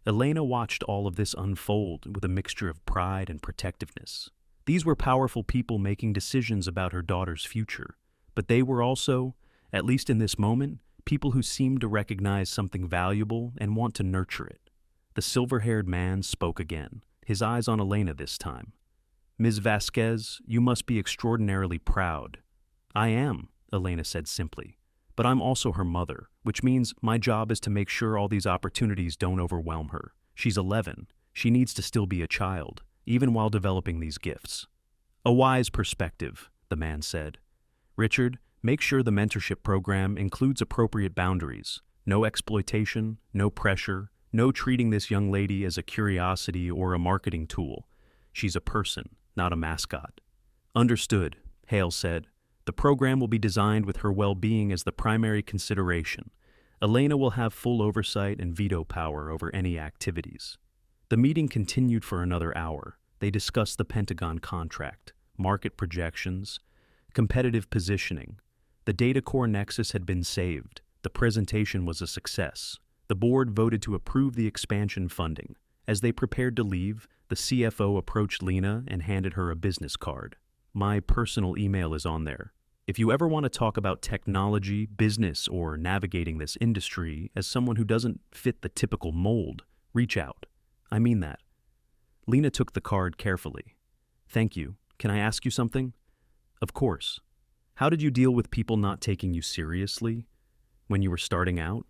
Elena watched all of this unfold with a mixture of pride and protectiveness. These were powerful people making decisions about her daughter's future, but they were also, at least in this moment, people who seemed to recognize something valuable and want to nurture it. The silver-haired man spoke again, his eyes on Elena this time. "Ms. Vasquez, you must be extraordinarily proud." "I am," Elena said simply, "but I'm also her mother, which means my job is to make sure all these opportunities don't overwhelm her. She's 11. She needs to still be a child, even while developing these gifts." "A wise perspective," the man said. "Richard, make sure the mentorship program includes appropriate boundaries. No exploitation, no pressure, no treating this young lady as a curiosity or a marketing tool. She's a person, not a mascot." "Understood," Hale said. "The program will be designed with her well-being as the primary consideration. Elena will have full oversight and veto power over any activities." The meeting continued for another hour. They discussed the Pentagon contract, market projections, competitive positioning. The data core nexus had been saved. The presentation was a success. The board voted to approve the expansion funding. As they prepared to leave, the CFO approached Lena and handed her a business card. "My personal email is on there. If you ever want to talk about technology, business, or navigating this industry as someone who doesn't fit the typical mold, reach out. I mean that." Lena took the card carefully. "Thank you. Can I ask you something?" "Of course. How did you deal with people not taking you seriously when you were starting out?"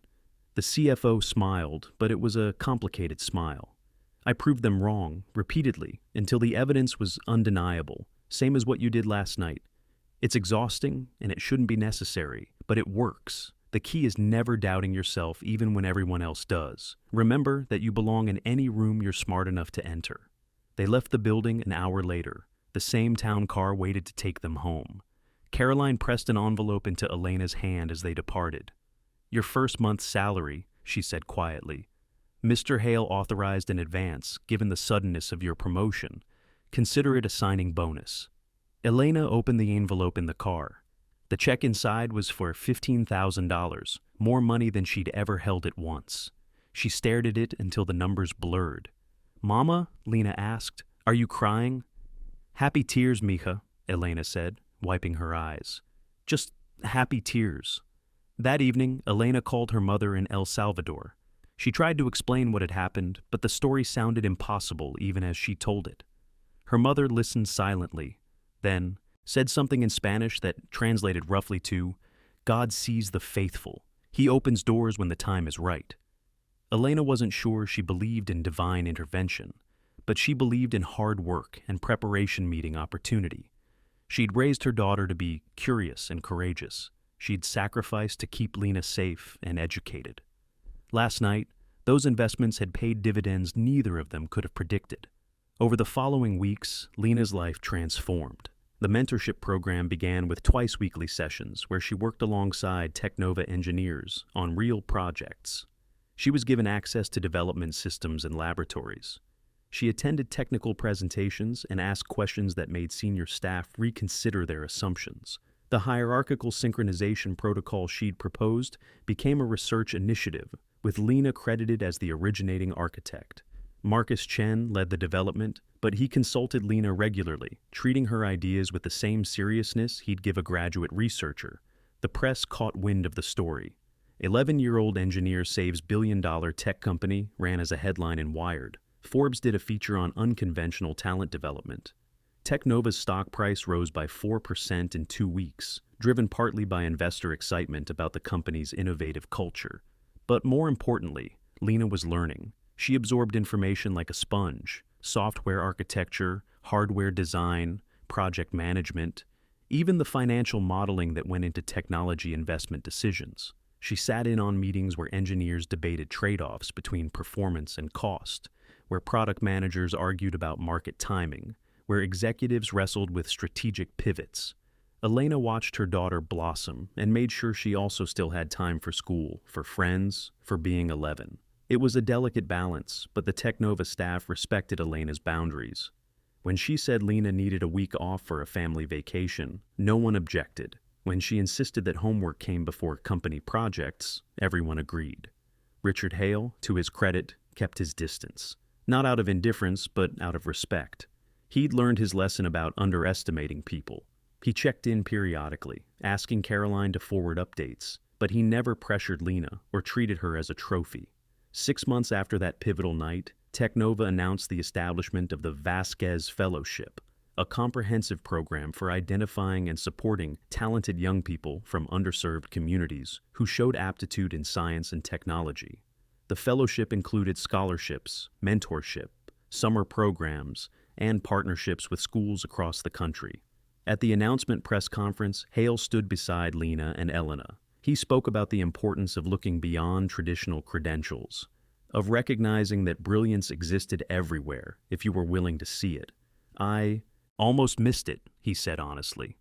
The CFO smiled, but it was a complicated smile. "I proved them wrong, repeatedly, until the evidence was undeniable, same as what you did last night. It's exhausting, and it shouldn't be necessary, but it works. The key is never doubting yourself even when everyone else does. Remember that you belong in any room you're smart enough to enter." They left the building an hour later. The same town car waited to take them home. Caroline pressed an envelope into Elena's hand as they departed. "Your first month's salary," she said quietly. "Mr. Hale authorized in advance, given the suddenness of your promotion. Consider it a signing bonus." Elena opened the envelope in the car. The check inside was for $15,000, more money than she'd ever held at once. She stared at it until the numbers blurred. "Mama?" Lena asked. "Are you crying?" "Happy tears, mija," Elena said, wiping her eyes. "Just happy tears." That evening, Elena called her mother in El Salvador. She tried to explain what had happened, but the story sounded impossible even as she told it. Her mother listened silently, then said something in Spanish that translated roughly to, "God sees the faithful. He opens doors when the time is right." Elena wasn't sure she believed in divine intervention, but she believed in hard work and preparation meeting opportunity. She'd raised her daughter to be curious and courageous. She'd sacrificed to keep Lena safe and educated. Last night, those investments had paid dividends neither of them could have predicted. Over the following weeks, Lena's life transformed. The mentorship program began with twice-weekly sessions where she worked alongside Technova engineers on real projects. She was given access to development systems and laboratories. She attended technical presentations and asked questions that made senior staff reconsider their assumptions. The hierarchical synchronization protocol she'd proposed became a research initiative, with Lena credited as the originating architect. Marcus Chen led the development, but he consulted Lena regularly, treating her ideas with the same seriousness he'd give a graduate researcher. The press caught wind of the story. 11-year-old engineer saves billion-dollar tech company ran as a headline in Wired. Forbes did a feature on unconventional talent development. Technova's stock price rose by 4% in 2 weeks, driven partly by investor excitement about the company's innovative culture. But more importantly, Lena was learning. She absorbed information like a sponge: software architecture, hardware design, project management, even the financial modeling that went into technology investment decisions. She sat in on meetings where engineers debated trade-offs between performance and cost, where product managers argued about market timing, where executives wrestled with strategic pivots. Elena watched her daughter blossom and made sure she also still had time for school, for friends, for being 11. It was a delicate balance, but the Technova staff respected Elena's boundaries. When she said Lena needed a week off for a family vacation, no one objected. When she insisted that homework came before company projects, everyone agreed. Richard Hale, to his credit, kept his distance. Not out of indifference, but out of respect. He'd learned his lesson about underestimating people. He checked in periodically, asking Caroline to forward updates, but he never pressured Lena or treated her as a trophy. 6 months after that pivotal night, Technova announced the establishment of the Vasquez Fellowship, a comprehensive program for identifying and supporting talented young people from underserved communities who showed aptitude in science and technology. The fellowship included scholarships, mentorship, summer programs, and partnerships with schools across the country. At the announcement press conference, Hale stood beside Lena and Elena. He spoke about the importance of looking beyond traditional credentials, of recognizing that brilliance existed everywhere if you were willing to see it. "I almost missed it," he said honestly.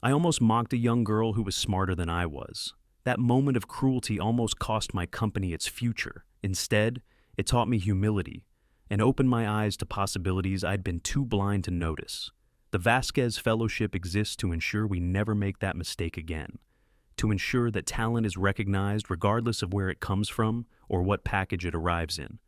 "I almost mocked a young girl who was smarter than I was. That moment of cruelty almost cost my company its future. Instead, it taught me humility and opened my eyes to possibilities I'd been too blind to notice. The Vasquez Fellowship exists to ensure we never make that mistake again, to ensure that talent is recognized regardless of where it comes from or what package it arrives in."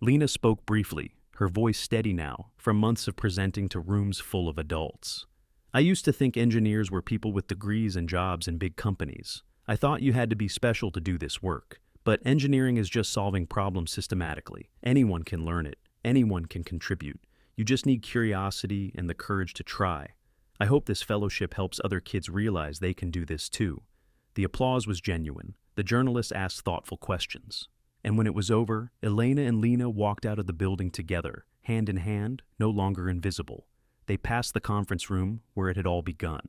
Lena spoke briefly, her voice steady now, from months of presenting to rooms full of adults. "I used to think engineers were people with degrees and jobs in big companies. I thought you had to be special to do this work. But engineering is just solving problems systematically. Anyone can learn it. Anyone can contribute. You just need curiosity and the courage to try. I hope this fellowship helps other kids realize they can do this too." The applause was genuine. The journalists asked thoughtful questions. And when it was over, Elena and Lena walked out of the building together, hand in hand, no longer invisible. They passed the conference room where it had all begun.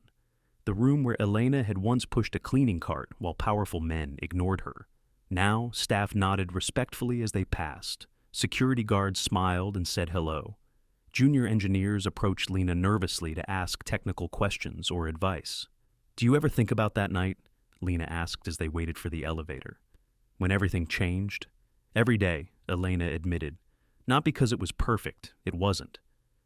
The room where Elena had once pushed a cleaning cart while powerful men ignored her. Now, staff nodded respectfully as they passed. Security guards smiled and said hello. Junior engineers approached Lena nervously to ask technical questions or advice. "Do you ever think about that night?" Lena asked as they waited for the elevator. "When everything changed?" "Every day," Elena admitted. "Not because it was perfect, it wasn't.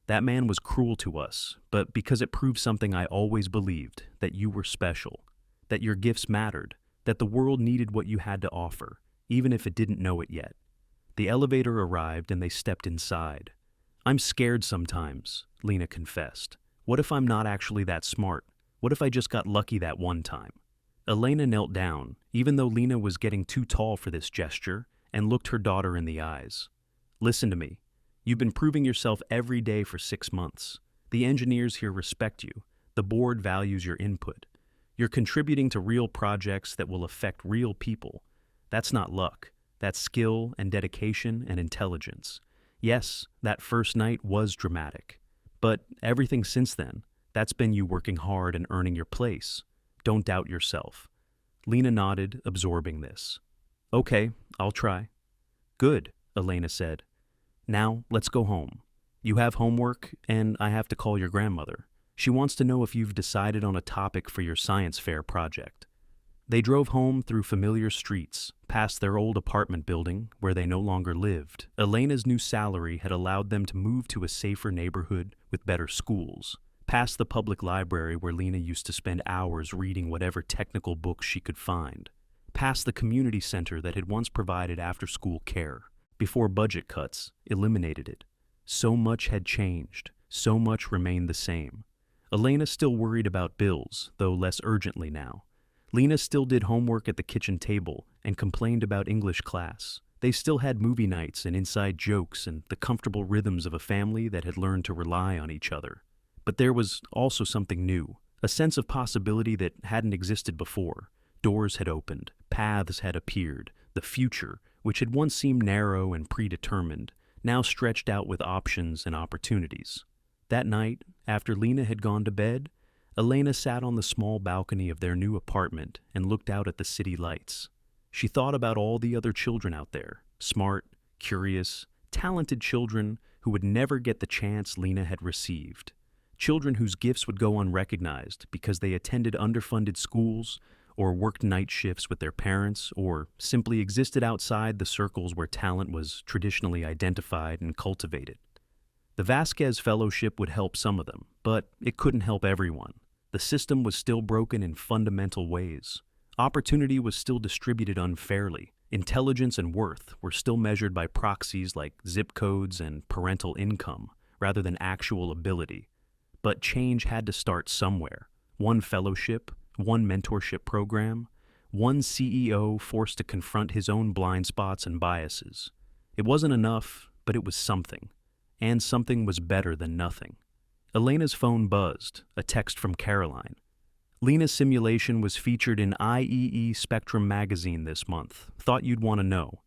That man was cruel to us, but because it proved something I always believed, that you were special. that your gifts mattered, that the world needed what you had to offer, even if it didn't know it yet. The elevator arrived and they stepped inside. I'm scared sometimes, Lena confessed. What if I'm not actually that smart? What if I just got lucky that one time? Elena knelt down, even though Lena was getting too tall for this gesture, and looked her daughter in the eyes. Listen to me. You've been proving yourself every day for 6 months. The engineers here respect you. The board values your input. You're contributing to real projects that will affect real people. That's not luck. That's skill and dedication and intelligence. Yes, that first night was dramatic. But everything since then, that's been you working hard and earning your place. Don't doubt yourself. Lena nodded, absorbing this. Okay, I'll try. Good, Elena said. Now, let's go home. You have homework, and I have to call your grandmother. She wants to know if you've decided on a topic for your science fair project. They drove home through familiar streets, past their old apartment building where they no longer lived. Elena's new salary had allowed them to move to a safer neighborhood with better schools, past the public library where Lena used to spend hours reading whatever technical books she could find, past the community center that had once provided after-school care, before budget cuts eliminated it. So much had changed, so much remained the same. Elena still worried about bills, though less urgently now. Lena still did homework at the kitchen table and complained about English class. They still had movie nights and inside jokes and the comfortable rhythms of a family that had learned to rely on each other. But there was also something new, a sense of possibility that hadn't existed before. Doors had opened, paths had appeared, the future, which had once seemed narrow and predetermined, now stretched out with options and opportunities. That night, after Lena had gone to bed, Elena sat on the small balcony of their new apartment and looked out at the city lights. She thought about all the other children out there, smart, curious, talented children who would never get the chance Lena had received. Children whose gifts would go unrecognized because they attended underfunded schools or worked night shifts with their parents or simply existed outside the circles where talent was traditionally identified and cultivated. The Vasquez Fellowship would help some of them, but it couldn't help everyone. The system was still broken in fundamental ways. Opportunity was still distributed unfairly. Intelligence and worth were still measured by proxies like zip codes and parental income, rather than actual ability. But change had to start somewhere. One fellowship, one mentorship program, one CEO forced to confront his own blind spots and biases. It wasn't enough, but it was something. And something was better than nothing. Elena's phone buzzed, a text from Caroline. Lena's simulation was featured in IEE Spectrum magazine this month. Thought you'd want to know.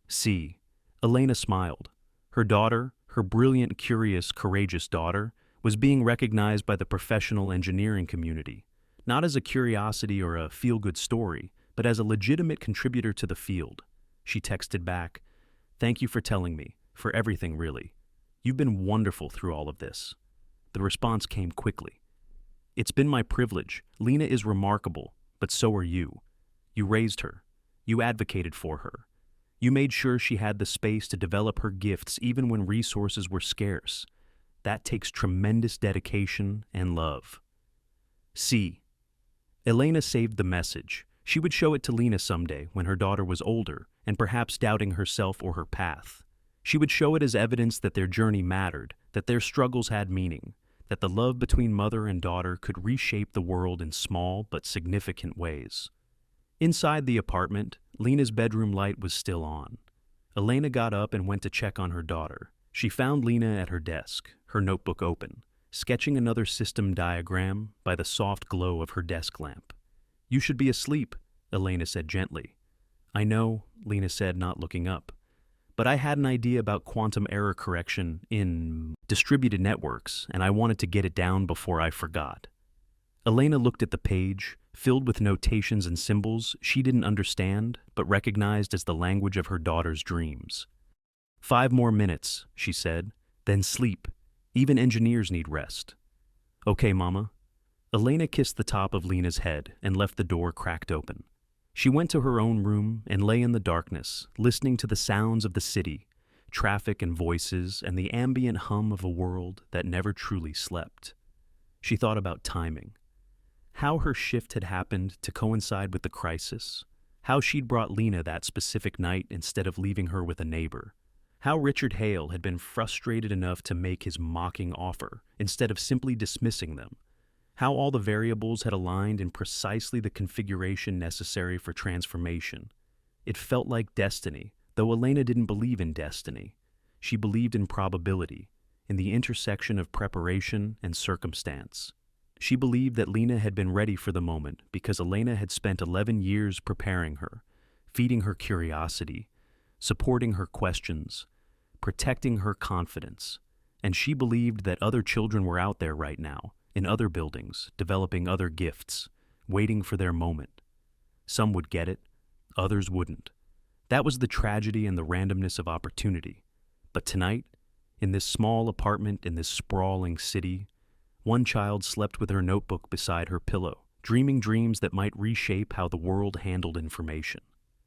See. Elena smiled. Her daughter, her brilliant, curious, courageous daughter, was being recognized by the professional engineering community, not as a curiosity or a feel-good story, but as a legitimate contributor to the field. She texted back, "Thank you for telling me, for everything really. You've been wonderful through all of this." The response came quickly. "It's been my privilege. Lena is remarkable, but so are you. You raised her. You advocated for her. You made sure she had the space to develop her gifts even when resources were scarce. That takes tremendous dedication and love." See. Elena saved the message. She would show it to Lena someday when her daughter was older and perhaps doubting herself or her path. She would show it as evidence that their journey mattered, that their struggles had meaning, that the love between mother and daughter could reshape the world in small but significant ways. Inside the apartment, Lena's bedroom light was still on. Elena got up and went to check on her daughter. She found Lena at her desk, her notebook open, sketching another system diagram by the soft glow of her desk lamp. "You should be asleep," Elena said gently. "I know," Lena said, not looking up. "But I had an idea about quantum error correction in distributed networks, and I wanted to get it down before I forgot." Elena looked at the page, filled with notations and symbols she didn't understand, but recognized as the language of her daughter's dreams. 5 more minutes, she said, "then sleep. Even engineers need rest." "Okay, Mama." Elena kissed the top of Lena's head and left the door cracked open. She went to her own room and lay in the darkness, listening to the sounds of the city, traffic and voices, and the ambient hum of a world that never truly slept. She thought about timing. How her shift had happened to coincide with the crisis. How she'd brought Lena that specific night instead of leaving her with a neighbor. How Richard Hale had been frustrated enough to make his mocking offer instead of simply dismissing them. How all the variables had aligned in precisely the configuration necessary for transformation. It felt like destiny, though Elena didn't believe in destiny. She believed in probability, in the intersection of preparation and circumstance. She believed that Lena had been ready for the moment because Elena had spent 11 years preparing her, feeding her curiosity, supporting her questions, protecting her confidence. And she believed that other children were out there right now, in other buildings, developing other gifts, waiting for their moment. Some would get it, others wouldn't. That was the tragedy and the randomness of opportunity. But tonight, in this small apartment in this sprawling city, one child slept with her notebook beside her pillow, dreaming dreams that might reshape how the world handled information.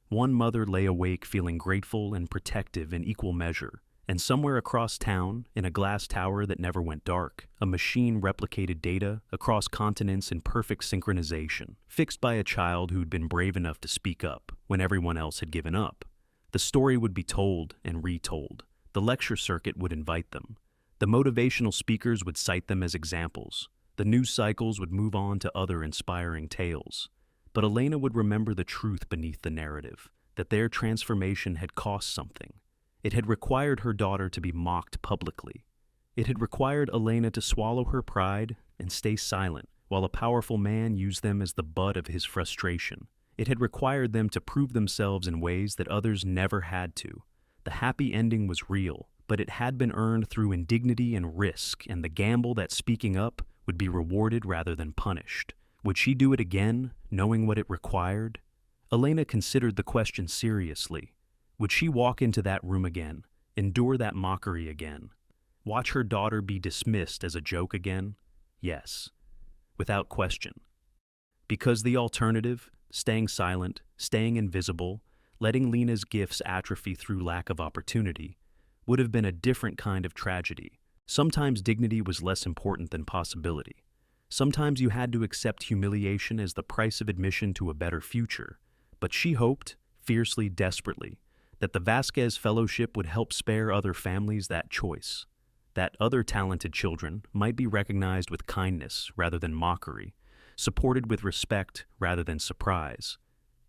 One mother lay awake feeling grateful and protective in equal measure, and somewhere across town, in a glass tower that never went dark, a machine replicated data across continents in perfect synchronization, fixed by a child who'd been brave enough to speak up when everyone else had given up. The story would be told and retold. The lecture circuit would invite them. The motivational speakers would cite them as examples. The news cycles would move on to other inspiring tales. But Elena would remember the truth beneath the narrative, that their transformation had cost something. It had required her daughter to be mocked publicly. It had required Elena to swallow her pride and stay silent, while a powerful man used them as the butt of his frustration. It had required them to prove themselves in ways that others never had to. The happy ending was real, but it had been earned through indignity and risk, and the gamble that speaking up would be rewarded rather than punished. Would she do it again, knowing what it required? Elena considered the question seriously. Would she walk into that room again, endure that mockery again, watch her daughter be dismissed as a joke again? Yes, without question. Because the alternative, staying silent, staying invisible, letting Lena's gifts atrophy through lack of opportunity, would have been a different kind of tragedy. Sometimes dignity was less important than possibility. Sometimes you had to accept humiliation as the price of admission to a better future. But she hoped, fiercely, desperately, that the Vasquez Fellowship would help spare other families that choice, that other talented children might be recognized with kindness rather than mockery, supported with respect rather than surprise,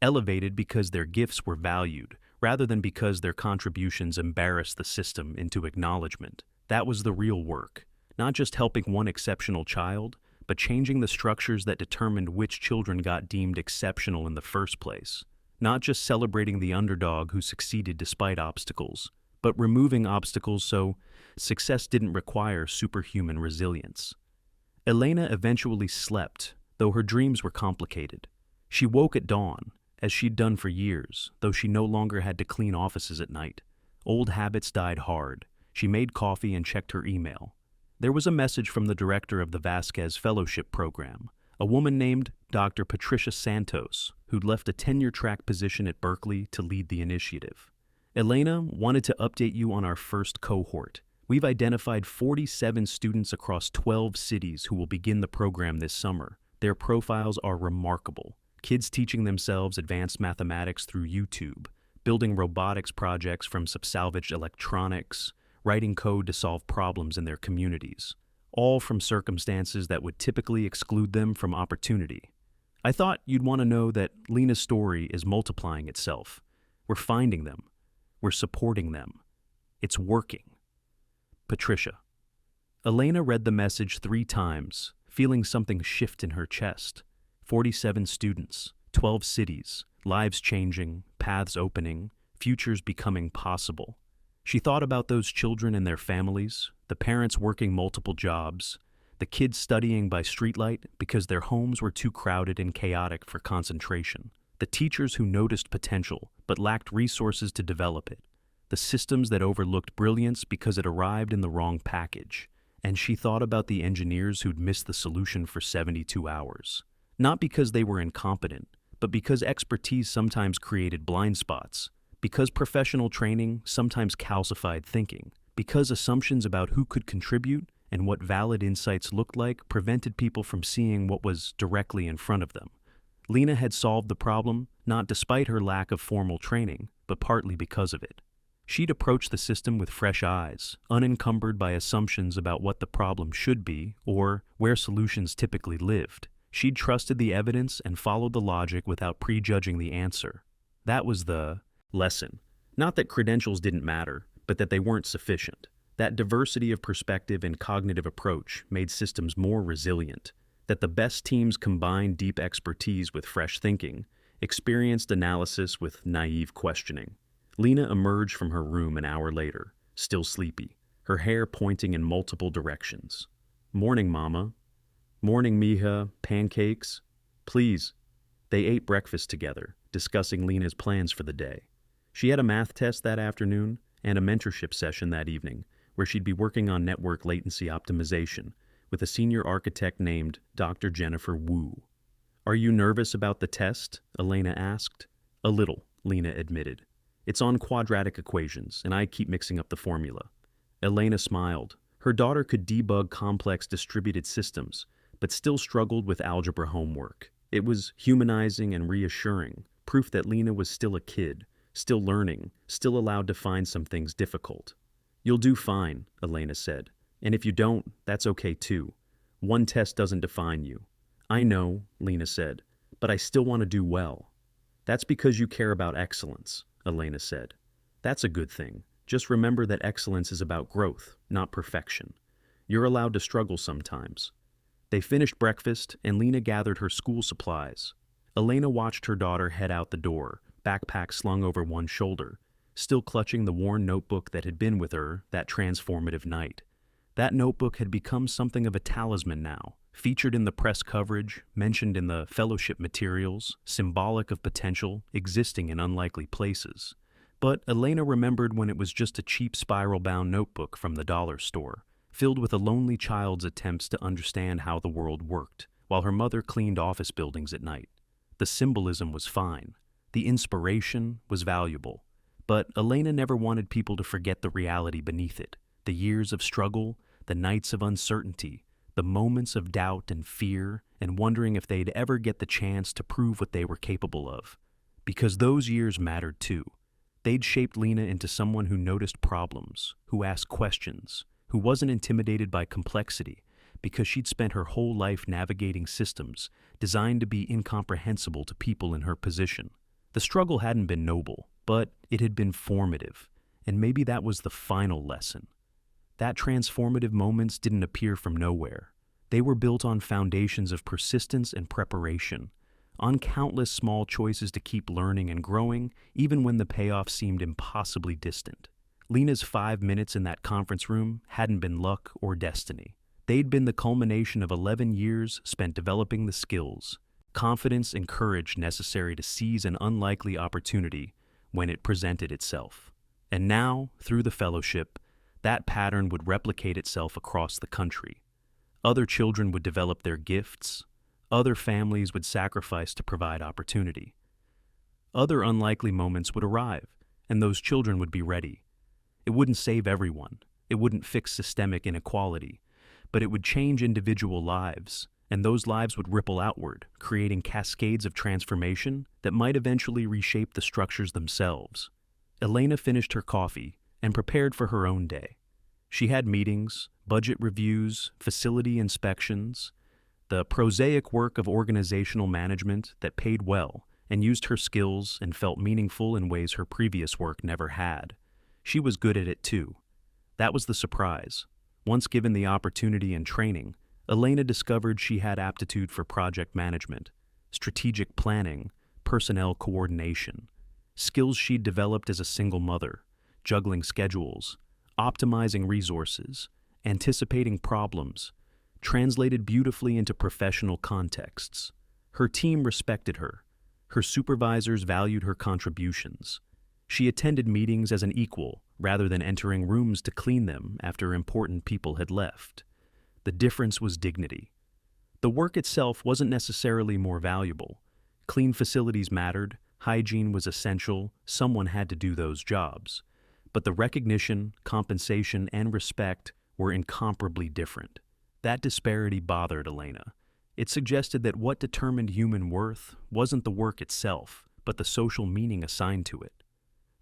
elevated because their gifts were valued rather than because their contributions embarrassed the system into acknowledgement. That was the real work, not just helping one exceptional child, but changing the structures that determined which children got deemed exceptional in the first place. Not just celebrating the underdog who succeeded despite obstacles, but removing obstacles so success didn't require superhuman resilience. Elena eventually slept, though her dreams were complicated. She woke at dawn, as she'd done for years, though she no longer had to clean offices at night. Old habits died hard. She made coffee and checked her email. There was a message from the director of the Vasquez Fellowship Program, a woman named Dr. Patricia Santos, who'd left a tenure-track position at Berkeley to lead the initiative. Elena wanted to update you on our first cohort. We've identified 47 students across 12 cities who will begin the program this summer. Their profiles are remarkable. Kids teaching themselves advanced mathematics through YouTube, building robotics projects from salvaged electronics, writing code to solve problems in their communities, all from circumstances that would typically exclude them from opportunity. I thought you'd want to know that Lena's story is multiplying itself. We're finding them. We're supporting them. It's working. Patricia. Elena read the message 3 times, feeling something shift in her chest. 47 students, 12 cities, lives changing, paths opening, futures becoming possible. She thought about those children and their families, the parents working multiple jobs, the kids studying by streetlight because their homes were too crowded and chaotic for concentration, the teachers who noticed potential but lacked resources to develop it, the systems that overlooked brilliance because it arrived in the wrong package, and she thought about the engineers who'd missed the solution for 72 hours. Not because they were incompetent, but because expertise sometimes created blind spots, because professional training sometimes calcified thinking, because assumptions about who could contribute and what valid insights looked like prevented people from seeing what was directly in front of them. Lena had solved the problem, not despite her lack of formal training, but partly because of it. She'd approached the system with fresh eyes, unencumbered by assumptions about what the problem should be or where solutions typically lived. She'd trusted the evidence and followed the logic without prejudging the answer. That was the lesson. Not that credentials didn't matter, but that they weren't sufficient. That diversity of perspective and cognitive approach made systems more resilient. That the best teams combined deep expertise with fresh thinking, experienced analysis with naive questioning. Lena emerged from her room an hour later, still sleepy, her hair pointing in multiple directions. "Morning, Mama." "Morning, mija. Pancakes?" "Please." They ate breakfast together, discussing Lena's plans for the day. She had a math test that afternoon and a mentorship session that evening, where she'd be working on network latency optimization with a senior architect named Dr. Jennifer Wu. "Are you nervous about the test?" Elena asked. "A little," Lena admitted. "It's on quadratic equations, and I keep mixing up the formula." Elena smiled. Her daughter could debug complex distributed systems, but still struggled with algebra homework. It was humanizing and reassuring, proof that Lena was still a kid, still learning, still allowed to find some things difficult. "You'll do fine," Elena said. "And if you don't, that's okay too. One test doesn't define you." "I know," Lena said, "but I still want to do well." "That's because you care about excellence," Elena said. "That's a good thing. Just remember that excellence is about growth, not perfection. You're allowed to struggle sometimes." They finished breakfast, and Lena gathered her school supplies. Elena watched her daughter head out the door, backpack slung over one shoulder, still clutching the worn notebook that had been with her that transformative night. That notebook had become something of a talisman now, featured in the press coverage, mentioned in the fellowship materials, symbolic of potential, existing in unlikely places. But Elena remembered when it was just a cheap spiral-bound notebook from the dollar store, filled with a lonely child's attempts to understand how the world worked, while her mother cleaned office buildings at night. The symbolism was fine. The inspiration was valuable. But Elena never wanted people to forget the reality beneath it, the years of struggle, the nights of uncertainty, the moments of doubt and fear, and wondering if they'd ever get the chance to prove what they were capable of. Because those years mattered too. They'd shaped Lena into someone who noticed problems, who asked questions, who wasn't intimidated by complexity, because she'd spent her whole life navigating systems designed to be incomprehensible to people in her position. The struggle hadn't been noble, but it had been formative, and maybe that was the final lesson. That transformative moments didn't appear from nowhere. They were built on foundations of persistence and preparation, on countless small choices to keep learning and growing, even when the payoff seemed impossibly distant. Lena's 5 minutes in that conference room hadn't been luck or destiny. They'd been the culmination of 11 years spent developing the skills, confidence and courage necessary to seize an unlikely opportunity when it presented itself. And now, through the fellowship, that pattern would replicate itself across the country. Other children would develop their gifts. Other families would sacrifice to provide opportunity. Other unlikely moments would arrive, and those children would be ready. It wouldn't save everyone. It wouldn't fix systemic inequality, but it would change individual lives, and those lives would ripple outward, creating cascades of transformation that might eventually reshape the structures themselves. Elena finished her coffee and prepared for her own day. She had meetings, budget reviews, facility inspections, the prosaic work of organizational management that paid well and used her skills and felt meaningful in ways her previous work never had. She was good at it too. That was the surprise. Once given the opportunity and training, Elena discovered she had aptitude for project management, strategic planning, personnel coordination, skills she'd developed as a single mother, juggling schedules, optimizing resources, anticipating problems, translated beautifully into professional contexts. Her team respected her. Her supervisors valued her contributions. She attended meetings as an equal rather than entering rooms to clean them after important people had left. The difference was dignity. The work itself wasn't necessarily more valuable. Clean facilities mattered, hygiene was essential, someone had to do those jobs. But the recognition, compensation, and respect were incomparably different. That disparity bothered Elena. It suggested that what determined human worth wasn't the work itself, but the social meaning assigned to it.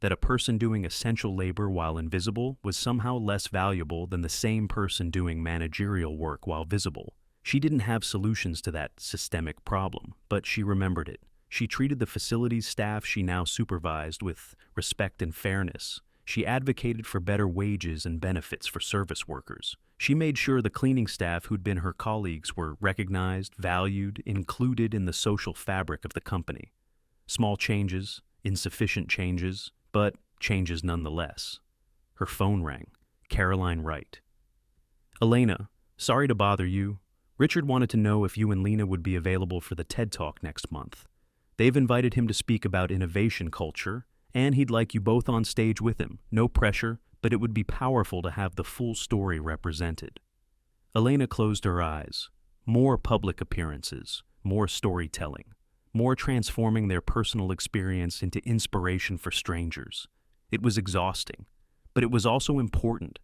That a person doing essential labor while invisible was somehow less valuable than the same person doing managerial work while visible. She didn't have solutions to that systemic problem, but she remembered it. She treated the facilities staff she now supervised with respect and fairness. She advocated for better wages and benefits for service workers. She made sure the cleaning staff who'd been her colleagues were recognized, valued, included in the social fabric of the company. Small changes, insufficient changes, but changes nonetheless. Her phone rang. Caroline Wright. Elena, sorry to bother you. Richard wanted to know if you and Lena would be available for the TED Talk next month. They've invited him to speak about innovation culture, and he'd like you both on stage with him. No pressure, but it would be powerful to have the full story represented. Elena closed her eyes. More public appearances, more storytelling, more transforming their personal experience into inspiration for strangers. It was exhausting, but it was also important.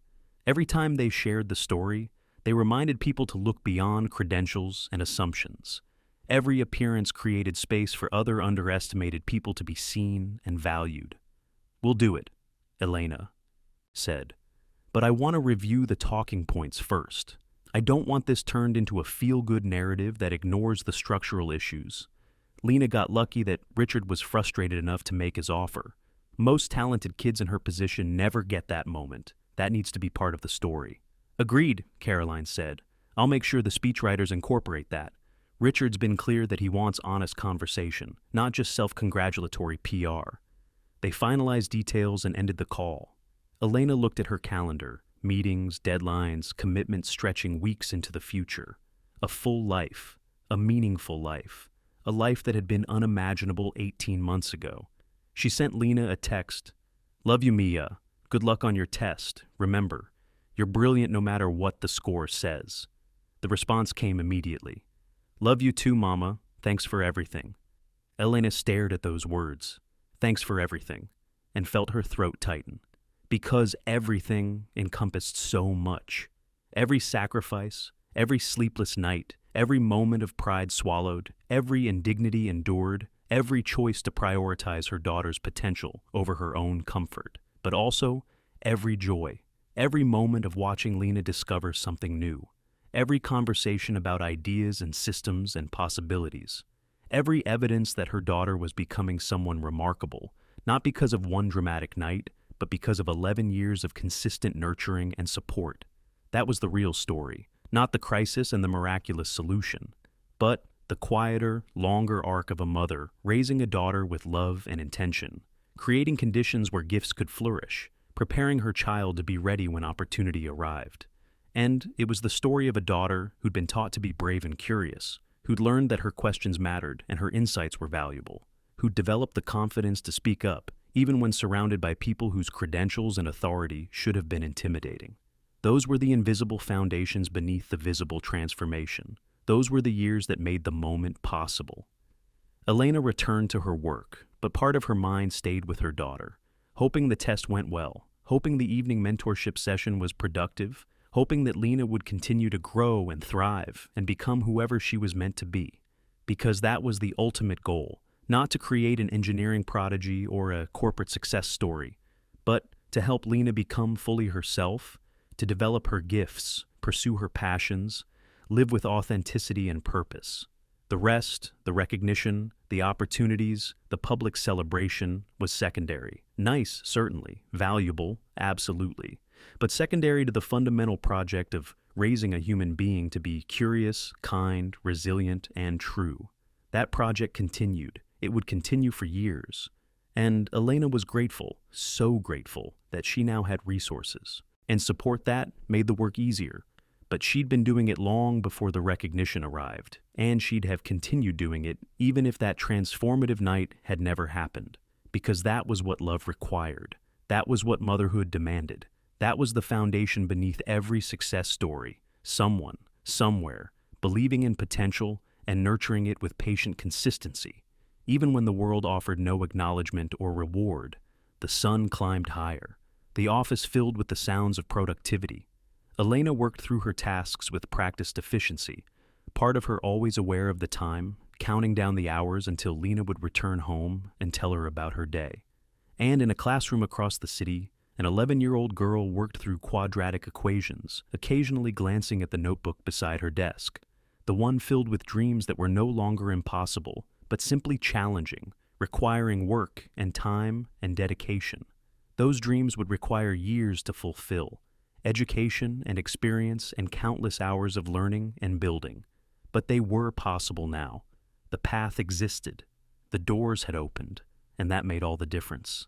Every time they shared the story, they reminded people to look beyond credentials and assumptions. Every appearance created space for other underestimated people to be seen and valued. We'll do it, Elena said. But I want to review the talking points first. I don't want this turned into a feel-good narrative that ignores the structural issues. Lena got lucky that Richard was frustrated enough to make his offer. Most talented kids in her position never get that moment. That needs to be part of the story. Agreed, Caroline said. I'll make sure the speechwriters incorporate that. Richard's been clear that he wants honest conversation, not just self-congratulatory PR. They finalized details and ended the call. Elena looked at her calendar, meetings, deadlines, commitments stretching weeks into the future. A full life, a meaningful life, a life that had been unimaginable 18 months ago. She sent Lena a text. Love you, Mia. Good luck on your test. Remember, you're brilliant no matter what the score says. The response came immediately. Love you too, Mama. Thanks for everything. Elena stared at those words, thanks for everything, and felt her throat tighten. Because everything encompassed so much. Every sacrifice, every sleepless night, every moment of pride swallowed, every indignity endured, every choice to prioritize her daughter's potential over her own comfort, but also every joy, every moment of watching Lena discover something new, every conversation about ideas and systems and possibilities, every evidence that her daughter was becoming someone remarkable, not because of one dramatic night, but because of 11 years of consistent nurturing and support. That was the real story, not the crisis and the miraculous solution, but the quieter, longer arc of a mother raising a daughter with love and intention, creating conditions where gifts could flourish, preparing her child to be ready when opportunity arrived. And it was the story of a daughter who'd been taught to be brave and curious, who'd learned that her questions mattered and her insights were valuable, who'd developed the confidence to speak up, even when surrounded by people whose credentials and authority should have been intimidating. Those were the invisible foundations beneath the visible transformation. Those were the years that made the moment possible. Elena returned to her work, but part of her mind stayed with her daughter, hoping the test went well, hoping the evening mentorship session was productive, hoping that Lena would continue to grow and thrive and become whoever she was meant to be. Because that was the ultimate goal. Not to create an engineering prodigy or a corporate success story, but to help Lena become fully herself, to develop her gifts, pursue her passions, live with authenticity and purpose. The rest, the recognition, the opportunities, the public celebration was secondary. Nice, certainly. Valuable, absolutely. But secondary to the fundamental project of raising a human being to be curious, kind, resilient, and true. That project continued. It would continue for years. And Elena was grateful, so grateful, that she now had resources. And support that made the work easier. But she'd been doing it long before the recognition arrived, and she'd have continued doing it even if that transformative night had never happened. Because that was what love required. That was what motherhood demanded. That was the foundation beneath every success story. Someone, somewhere, believing in potential and nurturing it with patient consistency. Even when the world offered no acknowledgement or reward, the sun climbed higher, the office filled with the sounds of productivity. Elena worked through her tasks with practiced efficiency, part of her always aware of the time, counting down the hours until Lena would return home and tell her about her day. And in a classroom across the city, an 11-year-old girl worked through quadratic equations, occasionally glancing at the notebook beside her desk, the one filled with dreams that were no longer impossible, but simply challenging, requiring work and time and dedication. Those dreams would require years to fulfill, education and experience and countless hours of learning and building. But they were possible now. The path existed. The doors had opened, and that made all the difference.